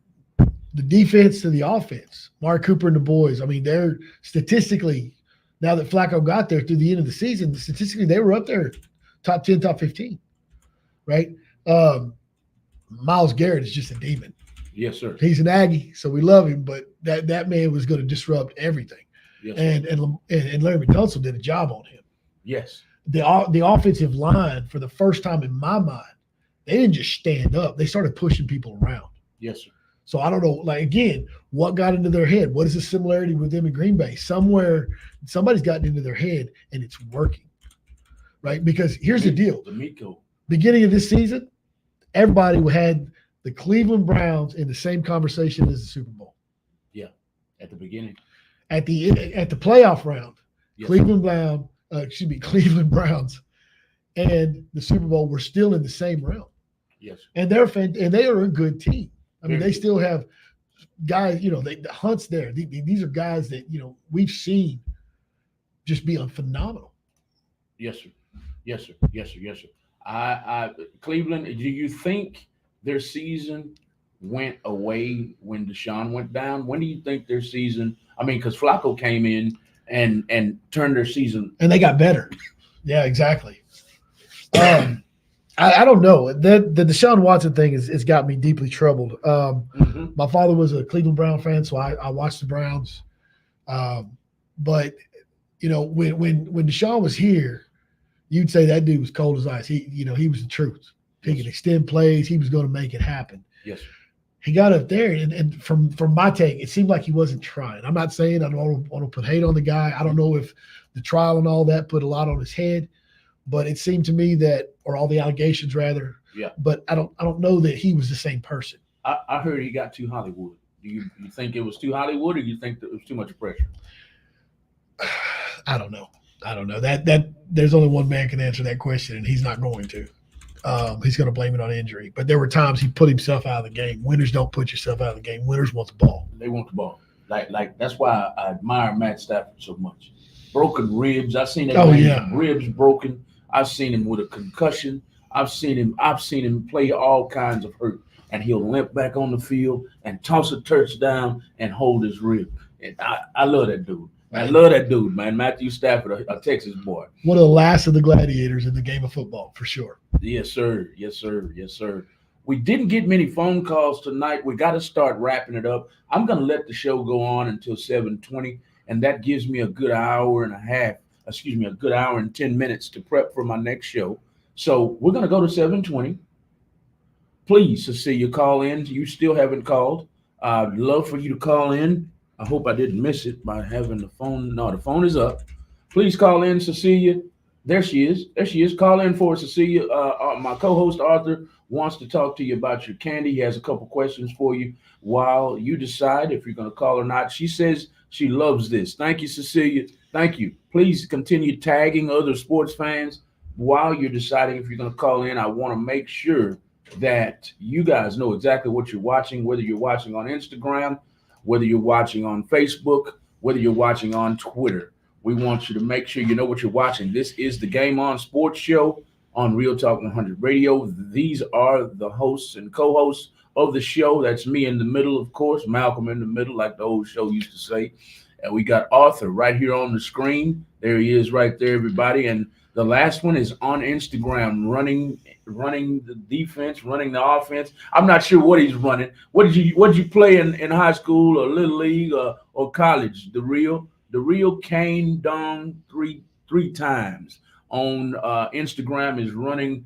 the defense to the offense, Mark Cooper and the boys. I mean, they're statistically, now that Flacco got there through the end of the season, statistically they were up there, top 10, top 15, right? Myles Garrett is just a demon. Yes, sir. He's an Aggie, so we love him, but that man was going to disrupt everything. Yes, and Larry Tunsil did a job on him. Yes. The offensive line, for the first time in my mind, they didn't just stand up. They started pushing people around. Yes, sir. So I don't know, again, what got into their head? What is the similarity with them in Green Bay? Somewhere, somebody's gotten into their head, and it's working, right? Because here's the deal. Beginning of this season, everybody had the Cleveland Browns in the same conversation as the Super Bowl. Yeah, at the beginning. At the playoff round, yes, Cleveland Browns and the Super Bowl were still in the same realm. Yes. And they are a good team. I mean, they still have guys, the Hunt's there. These are guys that, we've seen just be phenomenal. Yes, sir. Yes, sir. Yes, sir. Yes, sir. Cleveland, do you think their season went away when Deshaun went down? When do you think their season, because Flacco came in and turn their season. And they got better. Yeah, exactly. I don't know. The Deshaun Watson thing has got me deeply troubled. My father was a Cleveland Brown fan, so I watched the Browns. But you know, when Deshaun was here, you'd say that dude was cold as ice. He was the truth. He could extend plays. He was going to make it happen. Yes, sir. He got up there, and from my take, it seemed like he wasn't trying. I'm not saying I don't want to put hate on the guy. I don't know if the trial and all that put a lot on his head, but it seemed to me that, or all the allegations rather. Yeah. But I don't know that he was the same person. I heard he got too Hollywood. Do you think it was too Hollywood, or do you think that it was too much pressure? I don't know. That there's only one man can answer that question, and he's not going to. He's going to blame it on injury. But there were times he put himself out of the game. Winners don't put yourself out of the game. Winners want the ball. They want the ball. Like that's why I admire Matt Stafford so much. Broken ribs. I've seen that ribs broken. I've seen him with a concussion. I've seen him play all kinds of hurt, and he'll limp back on the field and toss a touchdown and hold his rib. And I love that dude. I love that dude, man. Matthew Stafford, a Texas boy. One of the last of the gladiators in the game of football, for sure. Yes, sir. Yes, sir. Yes, sir. We didn't get many phone calls tonight. We got to start wrapping it up. I'm going to let the show go on until 7:20, and that gives me a good hour and 10 minutes to prep for my next show. So we're going to go to 7:20. Please, Cecilia, call in. You still haven't called. I'd love for you to call in. I hope I didn't miss it by having the phone. No, the phone is up. Please call in, Cecilia. There she is. Call in for Cecilia. My co-host Arthur wants to talk to you about your candy. He has a couple questions for you while you decide if you're going to call or not. She says she loves this. Thank you, Cecilia. Thank you. Please continue tagging other sports fans while you're deciding if you're going to call in. I want to make sure that you guys know exactly what you're watching, whether you're watching on Instagram, whether you're watching on Facebook, whether you're watching on Twitter. We want you to make sure you know what you're watching. This is the Game On Sports Show on Real Talk 100 Radio. These are the hosts and co-hosts of the show. That's me in the middle, of course, Malcolm in the middle, like the old show used to say. And we got Arthur right here on the screen. There he is right there, everybody. And the last one is on Instagram, running the defense, running the offense. I'm not sure what he's running. What did you play in high school or little league or college? The real Kane Dong three times on Instagram is running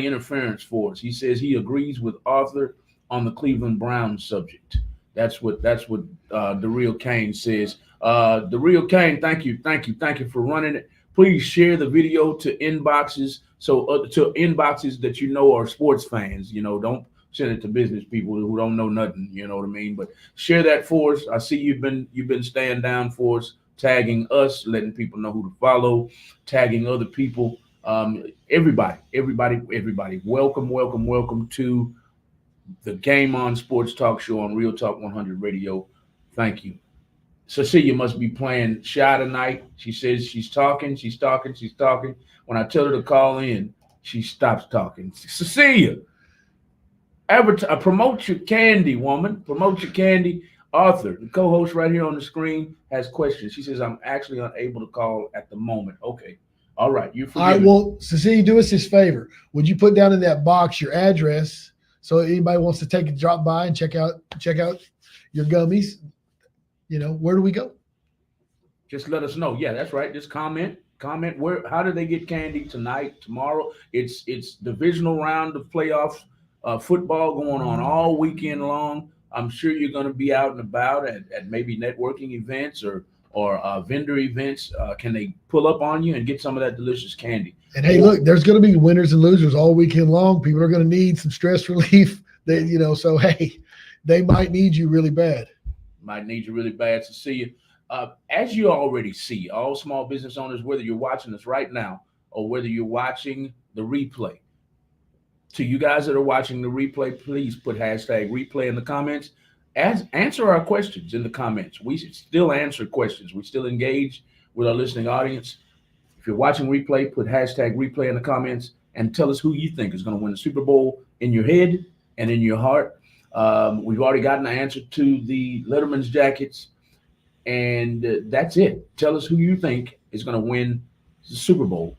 interference for us. He says he agrees with Arthur on the Cleveland Browns subject. That's what the real Kane says. The real Kane, thank you for running it. Please share the video to inboxes to inboxes that you know are sports fans. You know, don't send it to business people who don't know nothing. You know what I mean? But share that for us. I see you've been staying down for us, tagging us, letting people know who to follow, tagging other people. Everybody. Welcome to the Game On Sports Talk Show on Real Talk 100 Radio. Thank you. Cecilia must be playing shy tonight. She says she's talking. When I tell her to call in, she stops talking. Cecilia, promote your candy, woman. Promote your candy. Arthur, the co-host right here on the screen, has questions. She says, I'm actually unable to call at the moment. Okay. All right. You're forgiven. All right. Well, Cecilia, do us this favor. Would you put down in that box your address so anybody wants to take a drop by and check out your gummies? You know, where do we go? Just let us know. Yeah, that's right. Just comment where. How do they get candy tonight, tomorrow? It's divisional round of playoffs, football going on all weekend long. I'm sure you're going to be out and about at maybe networking events or vendor events. Can they pull up on you and get some of that delicious candy? And hey, look, there's going to be winners and losers all weekend long. People are going to need some stress relief. So hey, they might need you really bad. Might need you really bad to see you. As you already see, all small business owners, whether you're watching us right now or whether you're watching the replay, to you guys that are watching the replay, please put hashtag replay in the comments. Answer our questions in the comments. We still answer questions. We still engage with our listening audience. If you're watching replay, put hashtag replay in the comments and tell us who you think is going to win the Super Bowl in your head and in your heart. We've already gotten the answer to the Letterman's jackets. and that's it. Tell us who you think is going to win the Super Bowl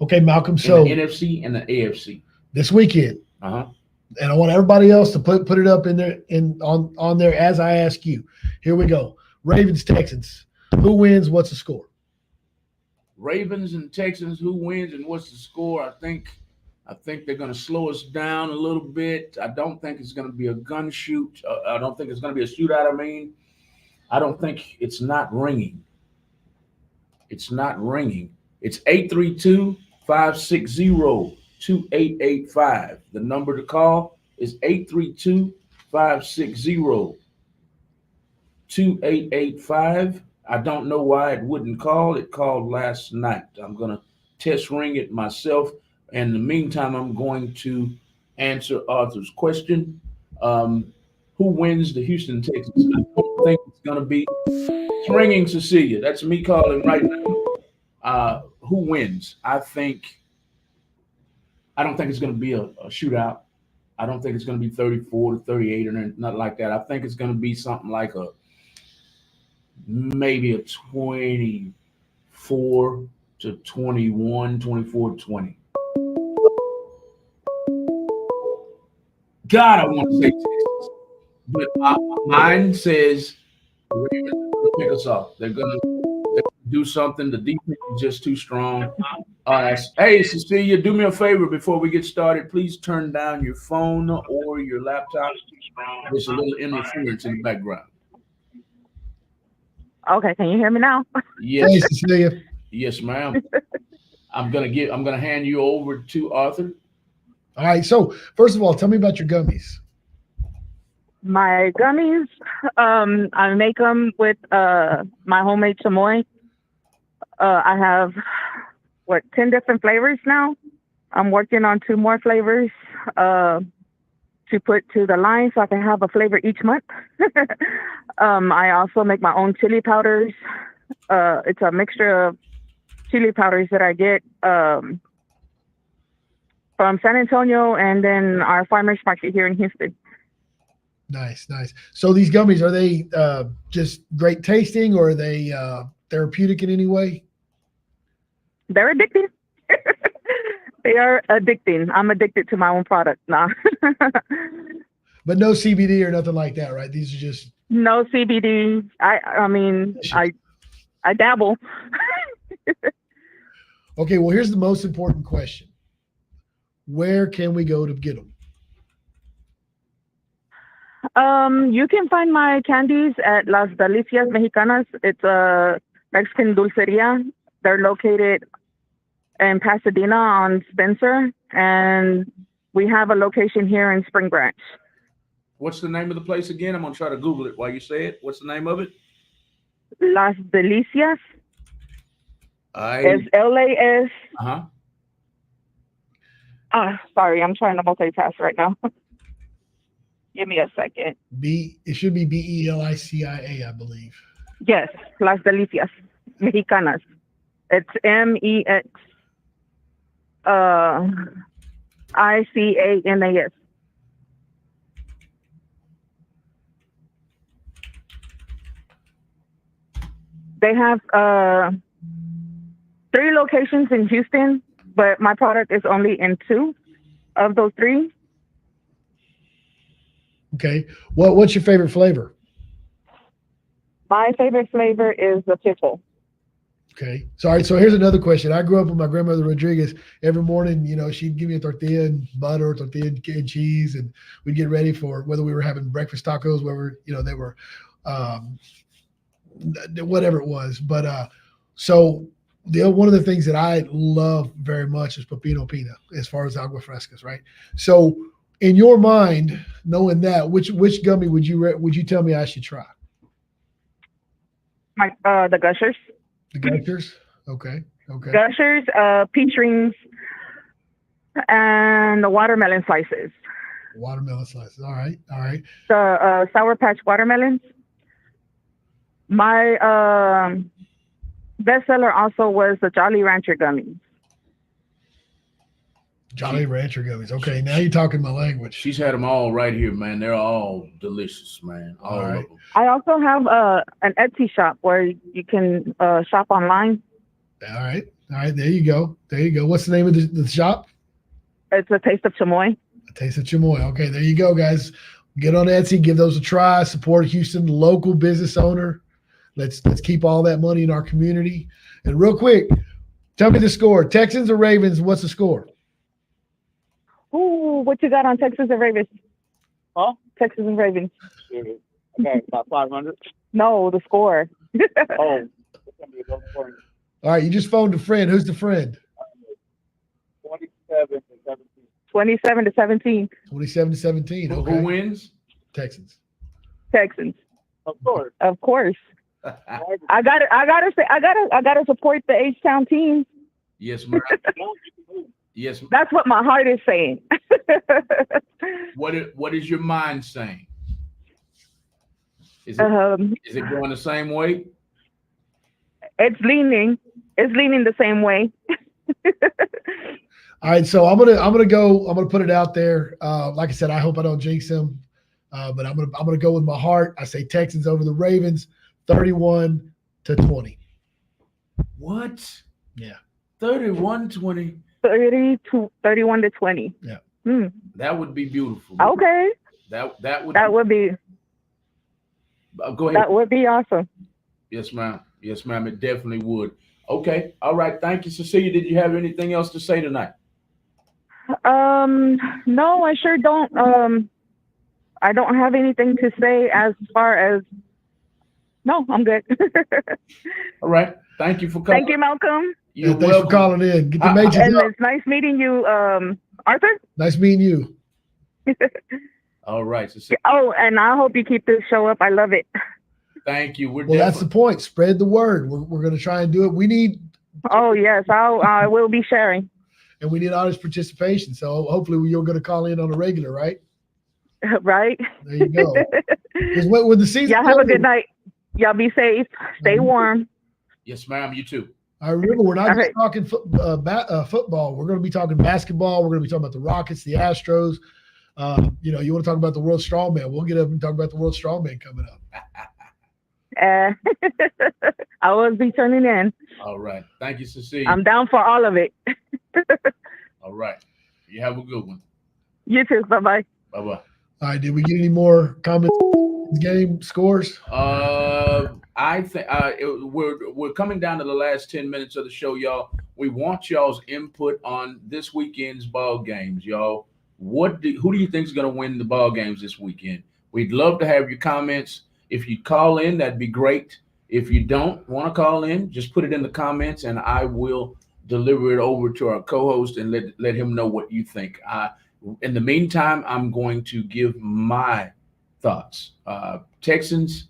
Okay, Malcolm. in So the NFC and the AFC. this weekend, Uh-huh. and I want everybody else to put it up in there on there as I ask you. Here we go. Ravens, Texans. Who wins? What's the score? Ravens and Texans, who wins and what's the score? I think they're going to slow us down a little bit. I don't think it's going to be a gun shoot. I don't think it's going to be a shootout. I don't think it's not ringing. It's not ringing. It's 832-560-2885. The number to call is 832-560-2885. I don't know why it wouldn't call. It called last night. I'm going to test ring it myself. In the meantime, I'm going to answer Arthur's question. Who wins the Houston Texans? I don't think it's going to be. It's ringing, Cecilia. That's me calling right now. Who wins? I don't think it's going to be a shootout. I don't think it's going to be 34-38 or nothing like that. I think it's going to be something like maybe a 24-21, 24-20. God, I want to say Texas, but mine says the Ravens are going to pick us off. They're going to do something. The defense is just too strong. Hey, Cecilia, do me a favor before we get started. Please turn down your phone or your laptop. There's a little interference in the background. Okay, can you hear me now? Yes, Hey, Cecilia. yes, ma'am. I'm gonna hand you over to Arthur. All right. So first of all, tell me about your gummies. My gummies, I make them with my homemade chamoy. I have 10 different flavors now. I'm working on 2 more flavors to put to the line so I can have a flavor each month. I also make my own chili powders. It's a mixture of chili powders that I get from San Antonio and then our farmers market here in Houston. Nice, nice. So these gummies, are they just great tasting, or are they therapeutic in any way? They're addicting. They are addicting. I'm addicted to my own product now. But no CBD or nothing like that, right? These are just No CBD. I mean, I dabble. okay. Well, here's the most important question: where can we go to get them? You can find my candies at Las Delicias Mexicanas. It's a Mexican dulceria. They're located in Pasadena on Spencer, and we have a location here in Spring Branch. What's the name of the place again? I'm gonna try to Google it while you say it. What's the name of it? Las Delicias. It's LAS. Sorry, I'm trying to multitask right now. Give me a second. It should be BELICIA, I believe. Yes, Las Delicias Mexicanas. It's MEXICANAS. They have 3 locations in Houston, but my product is only in 2 of those 3. Okay. What's your favorite flavor? My favorite flavor is the pickle. Okay. Sorry. So here's another question. I grew up with my grandmother Rodriguez. Every morning, she'd give me a tortilla and butter, tortilla and cheese, and we'd get ready for whether we were having breakfast tacos, whether they were whatever it was. But so one of the things that I love very much is Pepino Pina, as far as agua frescas, right? So in your mind, knowing that, which gummy would you tell me I should try? The Gushers. The Gushers? Okay. Gushers, peach rings, and the watermelon slices. Watermelon slices. All right. The Sour Patch watermelons. My bestseller also was the Jolly Rancher gummies. Jolly Rancher gummies. Okay, now you're talking my language. She's had them all right here, man. They're all delicious, man. All right. of them. I also have an Etsy shop where you can shop online. All right. There you go. What's the name of the shop? It's A Taste of Chamoy. A Taste of Chamoy. Okay, there you go, guys. Get on Etsy, give those a try. Support a Houston local business owner. Let's keep all that money in our community. And real quick, tell me the score. Texans or Ravens? What's the score? Ooh, what you got on Texans and Ravens? Huh? Texans and Ravens. Okay, about 500. No, the score. Oh, it's gonna be a low scoring. All right, you just phoned a friend. Who's the friend? 27 to 17. 27 to 17. 27-17. Okay. Who wins? Texans. Texans. Of course. Of course. I gotta support the H-Town team. Yes, ma'am. Yes. That's what my heart is saying. What is your mind saying? Is it going the same way? It's leaning the same way. All right, so I'm gonna put it out there. Like I said, I hope I don't jinx him, but I'm gonna go with my heart. I say Texans over the Ravens, 31-20. What? Yeah. 31-20. 31-20. Yeah. That would be beautiful. Okay. That would be. Go ahead. That would be awesome. Yes, ma'am. Yes, ma'am. It definitely would. Okay. All right. Thank you, Cecilia. Did you have anything else to say tonight? No, I sure don't. I don't have anything to say as far as. No, I'm good. All right. Thank you for coming. Thank you, Malcolm. You're Thanks welcome. for calling in. Get the major. And it's nice meeting you, Arthur. Nice meeting you. All right. Cecilia. Oh, and I hope you keep this show up. I love it. Thank you. Well, that's the point. Spread the word. We're going to try and do it. We need. Oh yes, I will be sharing. And we need audience participation. So hopefully you're going to call in on a regular, right? Right. There you go. Because when the season. Y'all have a good night. Y'all be safe. Stay warm. Yes, ma'am. You too. I remember we're not All just right. talking football. We're going to be talking basketball. We're going to be talking about the Rockets, the Astros. You want to talk about the World Strongman. We'll get up and talk about the World Strongman coming up. I will be turning in. All right. Thank you, Cecilia. I'm down for all of it. All right. You have a good one. You too. Bye-bye. Bye-bye. All right. Did we get any more comments? Game scores? I think we're coming down to the last 10 minutes of the show, y'all. We want y'all's input on this weekend's ball games, y'all. Who do you think is going to win the ball games this weekend? We'd love to have your comments. If you call in, that'd be great. If you don't want to call in, just put it in the comments, and I will deliver it over to our co-host and let him know what you think. In the meantime, I'm going to give my thoughts. Texans,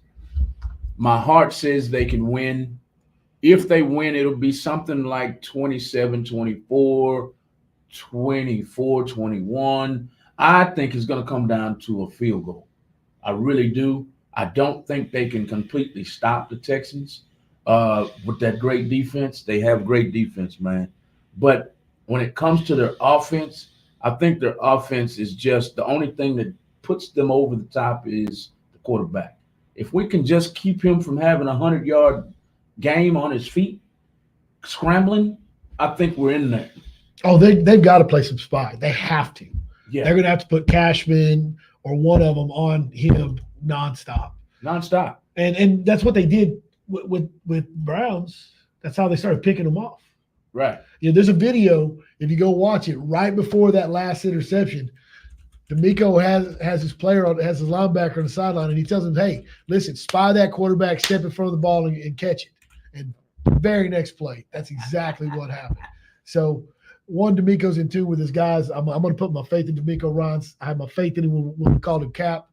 my heart says they can win. If they win, it'll be something like 27-24, 24-21. I think it's going to come down to a field goal. I really do. I don't think they can completely stop the Texans with that great defense. They have great defense, man. But when it comes to their offense, I think their offense is just the only thing that puts them over the top is the quarterback. If we can just keep him from having a 100-yard game on his feet, scrambling, I think we're in there. Oh, they've got to play some spy. They have to. Yeah. They're going to have to put Cashman or one of them on him nonstop. And that's what they did with Browns. That's how they started picking them off. Right. There's a video, if you go watch it, right before that last interception, D'Amico has his has his linebacker on the sideline, and he tells him, hey, listen, spy that quarterback, step in front of the ball and catch it. And the very next play, that's exactly what happened. So, D'Amico's in tune with his guys. I'm going to put my faith in D'Amico Ryans. I had my faith in him when we called him Cap,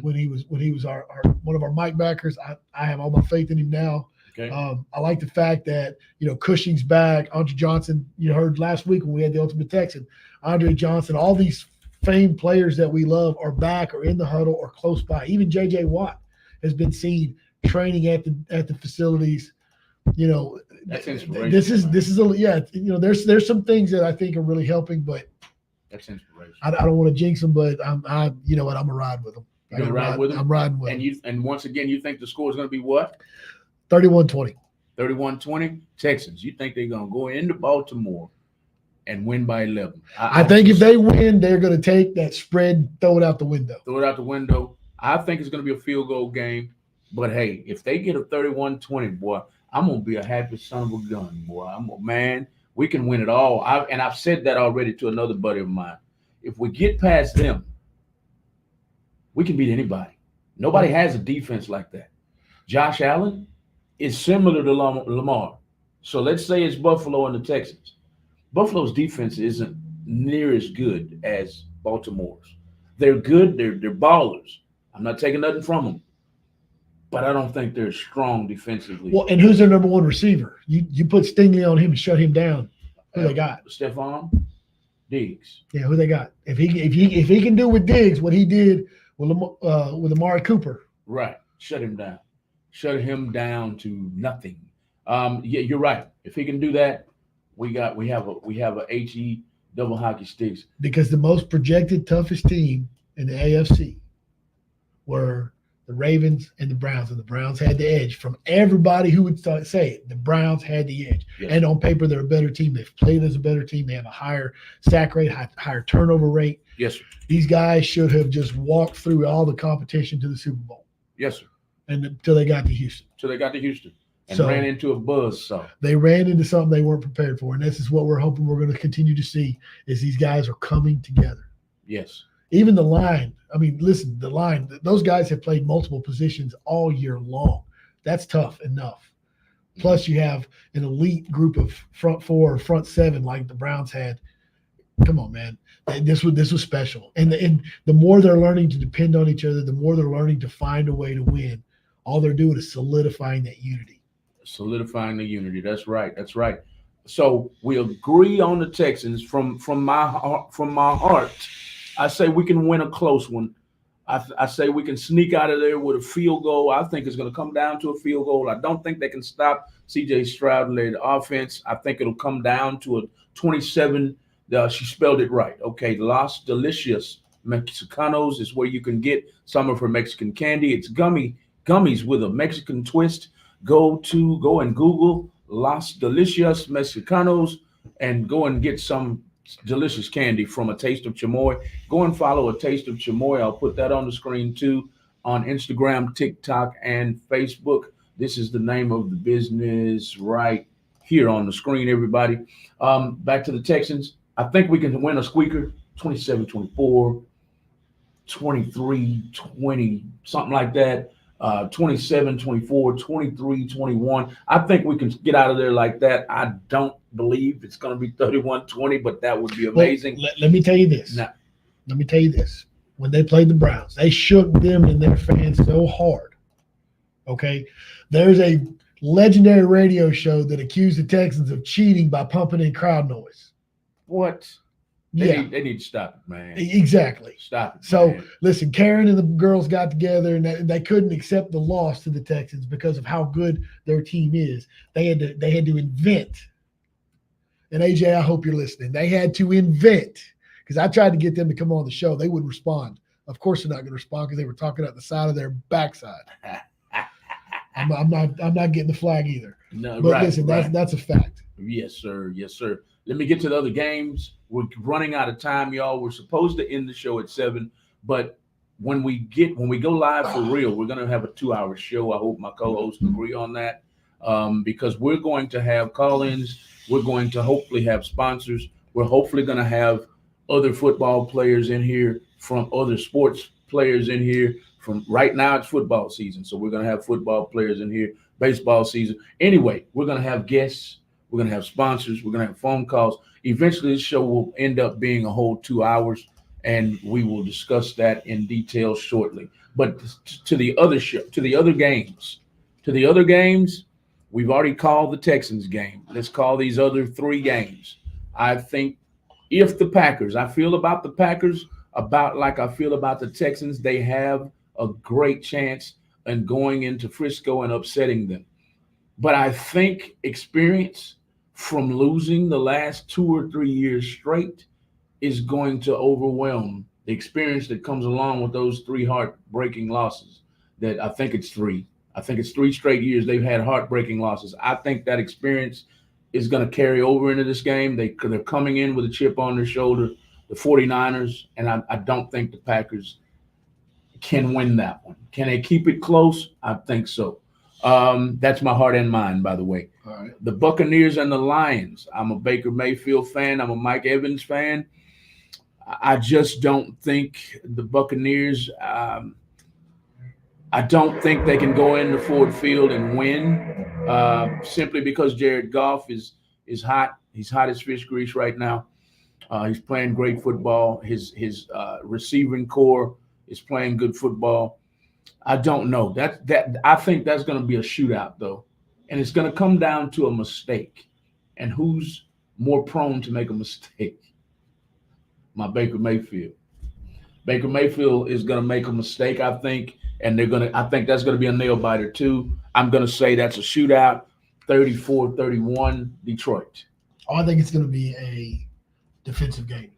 when he was our one of our mic backers. I have all my faith in him now. Okay. I like the fact that, Cushing's back. Andre Johnson, you heard last week when we had the Ultimate Texan, Andre Johnson, all these famed players that we love are back or in the huddle or close by. Even J.J. Watt has been seen training at the facilities. That's inspirational. This is there's some things that I think are really helping, but That's inspiration. I don't want to jinx them, but you know what? I'm gonna ride with them. You're gonna ride with them? I'm riding with them. And once again, you think the score is gonna be what? 31-20. 31-20. Texans. You think they're gonna go into Baltimore and win by 11? I think if they win, they're gonna take that spread, throw it out the window. Throw it out the window. I think it's gonna be a field goal game. But hey, if they get a 31-20, boy, I'm gonna be a happy son of a gun, boy. Man, we can win it all. I've said that already to another buddy of mine. If we get past them, we can beat anybody. Nobody has a defense like that. Josh Allen is similar to Lamar. So let's say it's Buffalo and the Texans. Buffalo's defense isn't near as good as Baltimore's. They're good. They're ballers. I'm not taking nothing from them. But I don't think they're strong defensively. Well, and who's their number one receiver? You put Stingley on him and shut him down. Who they got? Stephon Diggs. Yeah, who they got? If he can do with Diggs what he did with Amari Cooper, right? Shut him down. Shut him down to nothing. Yeah, you're right. If he can do that, we have a HE double hockey sticks. Because the most projected toughest team in the AFC were the Ravens and the Browns had the edge from everybody who would say it. The Browns had the edge. Yes. And on paper, they're a better team. They've played as a better team. They have a higher sack rate, higher turnover rate. Yes, sir. These guys should have just walked through all the competition to the Super Bowl. Yes, sir. And until they got to Houston. And ran into a buzzsaw. They ran into something they weren't prepared for. And this is what we're hoping we're going to continue to see is these guys are coming together. Yes. Even the line. I mean, listen, the line, those guys have played multiple positions all year long. That's tough enough. Plus, you have an elite group of front four or front seven like the Browns had. Come on, man. This was special. And the more they're learning to depend on each other, the more they're learning to find a way to win. All they're doing is solidifying that unity. Solidifying the unity. That's right. That's right. So we agree on the Texans from my heart. I say we can win a close one. I say we can sneak out of there with a field goal. I think it's going to come down to a field goal. I don't think they can stop C.J. Stroud-led offense. I think it'll come down to a 27. She spelled it right. Okay, Los Delicious Mexicanos is where you can get some of her Mexican candy. It's gummies with a Mexican twist. Go and Google Los Delicious Mexicanos and go and get some delicious candy from A Taste of Chamoy. Go and follow A Taste of Chamoy. I'll put that on the screen too on Instagram, TikTok, and Facebook. This is the name of the business right here on the screen, everybody. Back to the Texans. I think we can win a squeaker, 27-24, 23-20, something like that. 27-24, 23-21. I think we can get out of there like that. I don't believe it's going to be 31-20, but that would be amazing. Well, let me tell you this. Now, let me tell you this. When they played the Browns, they shook them and their fans so hard. Okay? There's a legendary radio show that accused the Texans of cheating by pumping in crowd noise. what? They need to stop it, man. Exactly. Stop it. So man. listen, Karen and the girls got together and they couldn't accept the loss to the Texans because of how good their team is. They had to invent. And AJ, I hope you're listening. They had to invent, because I tried to get them to come on the show. They wouldn't respond. Of course, they're not going to respond because they were talking out the side of their backside. I'm not getting the flag either. No, but right, listen, right. that's a fact. Yes, sir. Yes, sir. Let me get to the other games. We're running out of time, y'all. We're supposed to end the show at 7, but when we go live for real, we're gonna have a 2-hour show. I hope my co-hosts agree on that, because we're going to have call-ins. We're going to hopefully have sponsors. We're hopefully going to have other football players in here, from other sports players in here. From right now, it's football season, so we're going to have football players in here. Baseball season. Anyway, we're going to have guests. We're going to have sponsors. We're going to have phone calls. Eventually, this show will end up being a whole 2 hours, and we will discuss that in detail shortly. But to the other games, we've already called the Texans game. Let's call these other 3 games. I think if the Packers, I feel about the Packers about like I feel about the Texans, they have a great chance in going into Frisco and upsetting them. But I think experience from losing the last 2 or 3 years straight is going to overwhelm the experience that comes along with those 3 heartbreaking losses. That I think it's 3. I think it's 3 straight years they've had heartbreaking losses. I think that experience is going to carry over into this game. They're coming in with a chip on their shoulder, the 49ers, and I don't think the Packers can win that one. Can they keep it close? I think so. That's my heart and mind, by the way. All right. The Buccaneers and the Lions. I'm a Baker Mayfield fan. I'm a Mike Evans fan. I just don't think the Buccaneers I don't think they can go into Ford Field and win simply because Jared Goff is hot. He's hot as fish grease right now. He's playing great football. His receiving core is playing good football. I don't know. I think that's going to be a shootout, though. And it's going to come down to a mistake. And who's more prone to make a mistake? My Baker Mayfield. Baker Mayfield is going to make a mistake, I think, and I think that's going to be a nail biter too. I'm going to say that's a shootout, 34-31 Detroit. Oh, I think it's going to be a defensive game.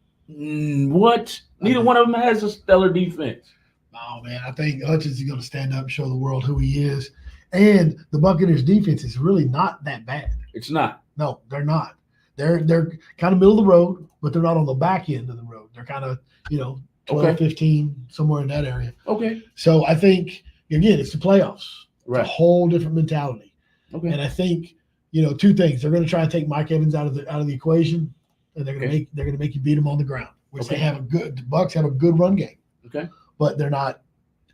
What? Neither one of them has a stellar defense. Oh, man, I think Hutchins is going to stand up and show the world who he is. And the Buccaneers defense is really not that bad. It's not. No, they're not. They're kind of middle of the road, but they're not on the back end of the road. They're kind of, 12, 15, somewhere in that area. Okay. So I think, again, it's the playoffs. Right. It's a whole different mentality. Okay. And I think, 2 things. They're going to try and take Mike Evans out of the equation, and they're going to make you beat him on the ground, which they have the Bucs have a good run game. Okay. But they're not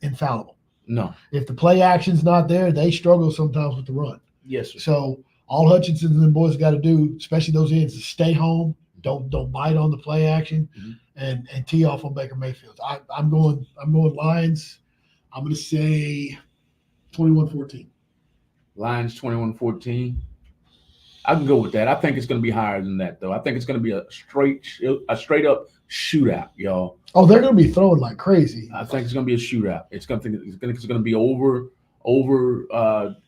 infallible. No. If the play action's not there, they struggle sometimes with the run. Yes, sir. So all Hutchinson and the boys got to do, especially those ends, is stay home. Don't bite on the play action, and tee off on Baker Mayfield. I'm going Lions. I'm going to say 21-14. Lions 21-14. I can go with that. I think it's going to be higher than that, though. I think it's going to be a straight up shootout, y'all. Oh, they're going to be throwing like crazy. I think it's going to be a shootout. It's going to be over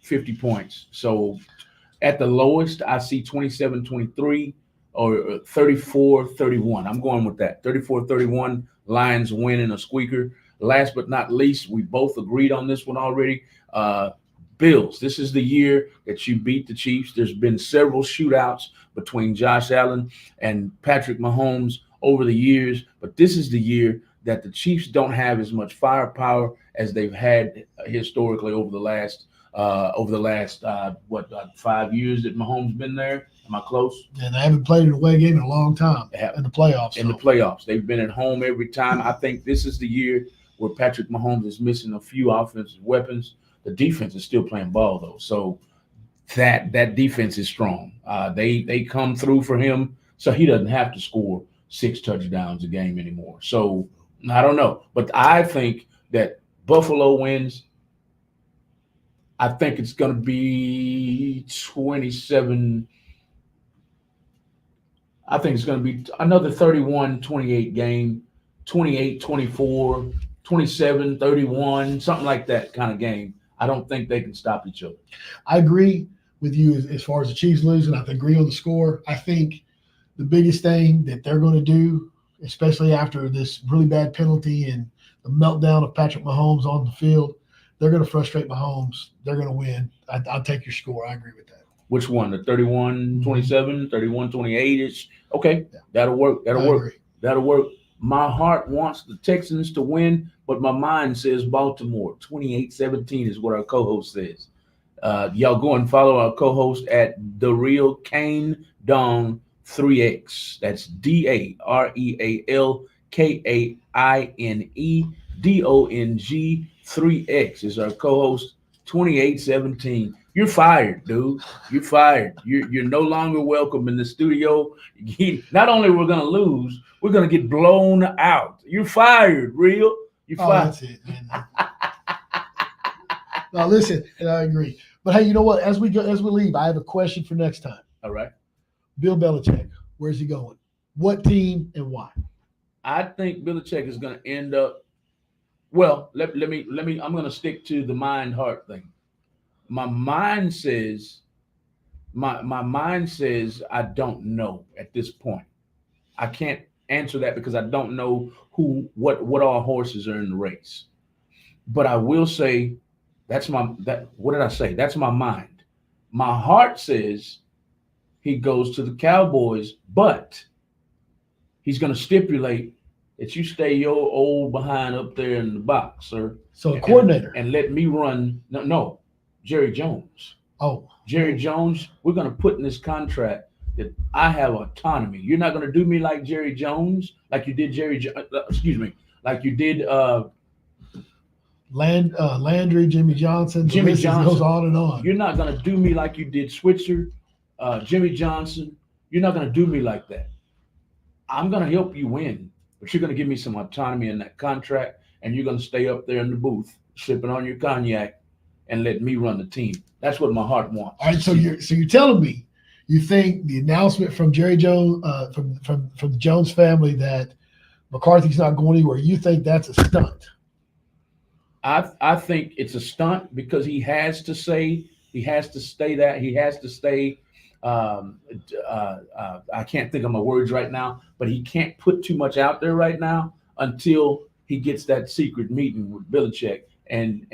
50 points. So at the lowest, I see 27-23 or 34-31. I'm going with that. 34-31. Lions win in a squeaker. Last but not least, we both agreed on this one already. Bills, this is the year that you beat the Chiefs. There's been several shootouts between Josh Allen and Patrick Mahomes over the years, but this is the year that the Chiefs don't have as much firepower as they've had historically over the last 5 years that Mahomes been there. Am I close? And they haven't played an away game in a long time in the playoffs. In the playoffs, they've been at home every time. I think this is the year where Patrick Mahomes is missing a few offensive weapons. The defense is still playing ball, though. So that defense is strong. They come through for him, so he doesn't have to score 6 touchdowns a game anymore. So I don't know. But I think that Buffalo wins. I think it's going to be 27. I think it's going to be another 31-28 game, 28-24, 27-31, something like that kind of game. I don't think they can stop each other. I agree with you as far as the Chiefs losing. I agree on the score. I think the biggest thing that they're going to do, especially after this really bad penalty and the meltdown of Patrick Mahomes on the field, they're going to frustrate Mahomes. They're going to win. I'll take your score. I agree with that. Which one? The 31-27, 31-28-ish? Okay, yeah. That'll work. That'll work. My heart wants the Texans to win, but my mind says Baltimore. 28-17 is what our co-host says. Y'all go and follow our co-host at The Real Kane Dong 3X. That's DAREALKAINE DONG 3X is our co-host. 28-17. You're fired, dude. You're fired. You're no longer welcome in the studio. Not only we're gonna lose, we're gonna get blown out. You're fired, Real. You're fired. That's it, man. Now listen, and I agree. But hey, you know what? As we leave, I have a question for next time. All right. Bill Belichick, where's he going? What team and why? I think Belichick is gonna end up. Well, let me. I'm gonna stick to the mind-heart thing. My mind says I don't know at this point. I can't answer that because I don't know what all horses are in the race. But I will say what did I say? That's my mind. My heart says he goes to the Cowboys, but he's going to stipulate that you stay your old behind up there in the box, sir. So a coordinator. And let me run. No, Jerry Jones. Oh. Jerry Jones, we're going to put in this contract that I have autonomy. You're not going to do me like Jerry Jones, like you did like you did Landry, Jimmy Johnson. Jimmy Johnson goes on and on. You're not going to do me like you did Switzer, Jimmy Johnson. You're not going to do me like that. I'm going to help you win, but you're going to give me some autonomy in that contract, and you're going to stay up there in the booth sipping on your cognac and let me run the team. That's what my heart wants. All right, so you're telling me you think the announcement from Jerry Jones, from the Jones family that McCarthy's not going anywhere, you think that's a stunt? I think it's a stunt because he has to stay. I can't think of my words right now, but he can't put too much out there right now until he gets that secret meeting with Belichick. And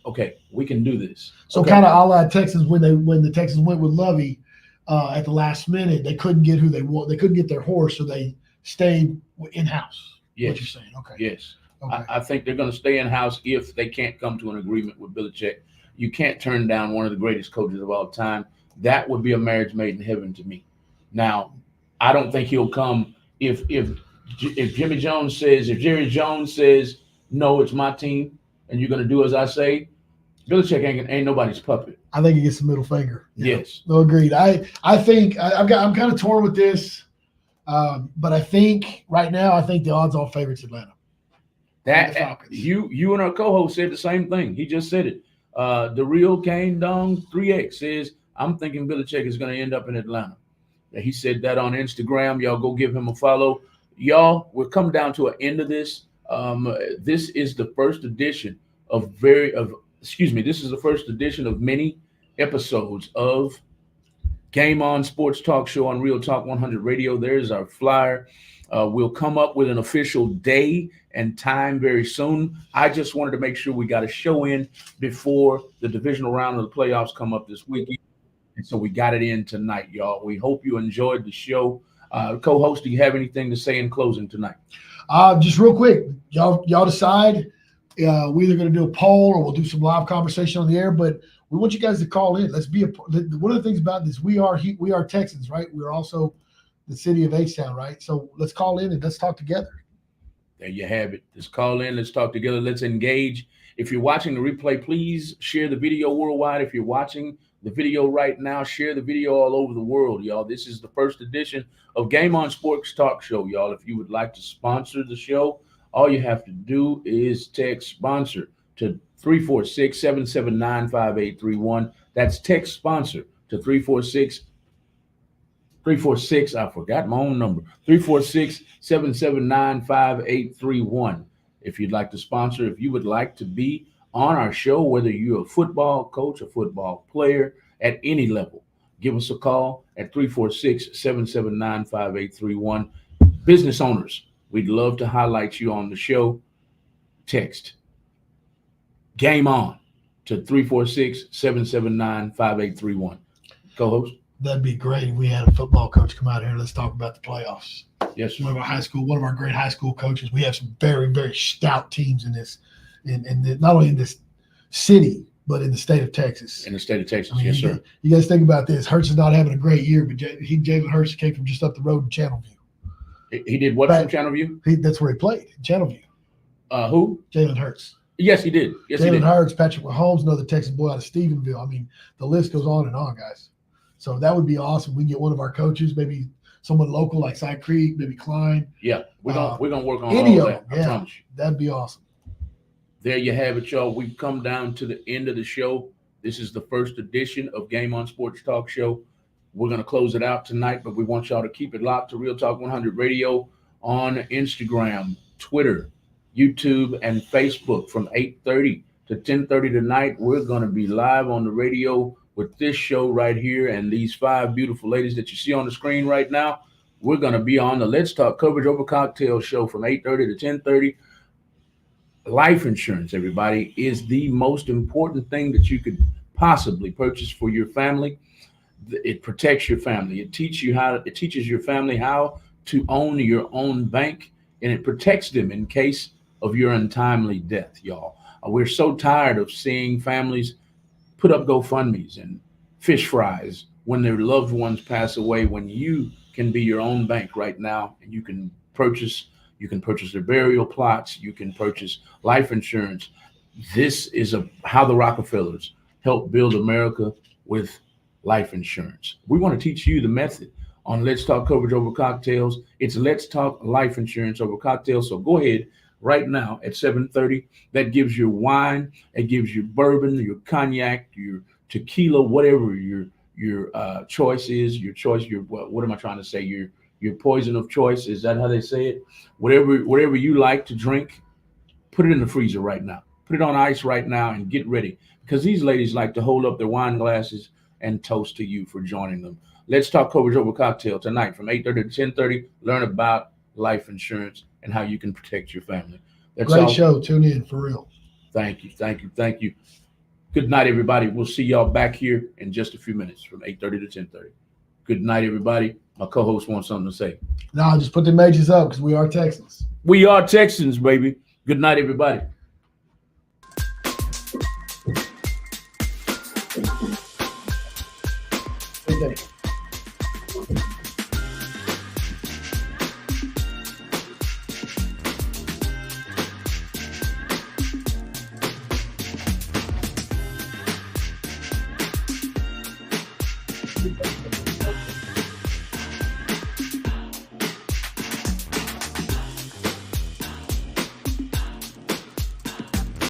okay, we can do this. So okay. Kind of a la Texans when the Texans went with Lovey at the last minute, they couldn't get who they want. They couldn't get their horse, so they stayed in house. Yes. What you're saying? Okay. Yes. Okay. I think they're going to stay in house if they can't come to an agreement with Belichick. You can't turn down one of the greatest coaches of all time. That would be a marriage made in heaven to me. Now, I don't think he'll come if Jerry Jones says no, it's my team, and you're going to do as I say. Belichick ain't nobody's puppet. I think he gets the middle finger. Yeah. Yes. No, agreed. I think I'm kind of torn with this, but I think right now the odds-on favorite's Atlanta. That you and our co-host said the same thing. He just said it. The real Kane Dong 3X says, I'm thinking Belichick is going to end up in Atlanta. He said that on Instagram. Y'all go give him a follow. Y'all, we're coming down to an end of this. This is the first edition this is the first edition of many episodes of Game On Sports Talk Show on Real Talk 100 Radio. There's our flyer. We'll come up with an official day and time very soon. I just wanted to make sure we got a show in before the divisional round of the playoffs come up this weekend. And so we got it in tonight, y'all. We hope you enjoyed the show. Co-host, do you have anything to say in closing tonight? Just real quick, y'all decide. We're either going to do a poll or we'll do some live conversation on the air, but we want you guys to call in. Let's be one of the things about this, we are Texans, right? We're also the city of H-Town, right? So let's call in and let's talk together. There you have it. Let's call in. Let's talk together. Let's engage. If you're watching the replay, please share the video worldwide. If you're watching the video right now, share the video all over the world, y'all. This is the first edition of Game On Sports Talk Show, y'all. If you would like to sponsor the show, all you have to do is text sponsor to 346-779-5831. That's text sponsor to 346. I forgot my own number. 346-779-5831. If you'd like to sponsor, if you would like to be on our show, whether you're a football coach, a football player at any level, give us a call at 346-779-5831. Business owners, we'd love to highlight you on the show. Text Game On to 346-779-5831. Co-host? That'd be great if we had a football coach come out here and let's talk about the playoffs. Yes, one of our great high school coaches. We have some very, very stout teams in this, not only in this city, but in the state of Texas. In the state of Texas, yes, sir. You guys think about this. Hurts is not having a great year, but Jalen Hurts came from just up the road in Channelview. He did what from Channelview? That's where he played, in Channelview. Who? Jalen Hurts. Yes, he did. Jalen Hurts, Patrick Mahomes, another Texas boy out of Stephenville. I mean, the list goes on and on, guys. So that would be awesome. We can get one of our coaches, maybe someone local like Side Creek, maybe Klein. Yeah, we're gonna work on any all of that. them. I promise you. That'd be awesome. There you have it, y'all. We've come down to the end of the show. This is the first edition of Game On Sports Talk Show. We're gonna close it out tonight, but we want y'all to keep it locked to Real Talk 100 Radio on Instagram, Twitter, YouTube, and Facebook from 8:30 to 10:30 tonight. We're gonna be live on the radio with this show right here and these 5 beautiful ladies that you see on the screen right now. we're going to be on the Let's Talk Coverage Over Cocktail show from 8:30 to 10:30. Life insurance, everybody, is the most important thing that you could possibly purchase for your family. It protects your family. It teaches your family how to own your own bank, and it protects them in case of your untimely death, y'all. We're so tired of seeing families put up GoFundMes and fish fries when their loved ones pass away, when you can be your own bank right now, and you can purchase their burial plots, you can purchase life insurance. This is how the Rockefellers helped build America with life insurance. We want to teach you the method on Let's Talk Coverage Over Cocktails. It's Let's Talk Life Insurance Over Cocktails. So go ahead right now at 7:30. That gives you wine, it gives you bourbon, your cognac, your tequila, whatever your choice is. What am I trying to say? Your poison of choice. Is that how they say it? Whatever you like to drink, put it in the freezer right now. Put it on ice right now and get ready, because these ladies like to hold up their wine glasses and toast to you for joining them. Let's Talk Coverage Over Cocktail tonight from 8:30 to 10:30. Learn about life insurance and how you can protect your family. That's great all. show. Tune in for real. Thank you. Good night, everybody. We'll see y'all back here in just a few minutes from 8:30 to 10:30. Good night, everybody. My co-host wants something to say. No, just put the emojis up because we are Texans. We are Texans, baby. Good night, everybody. Good day.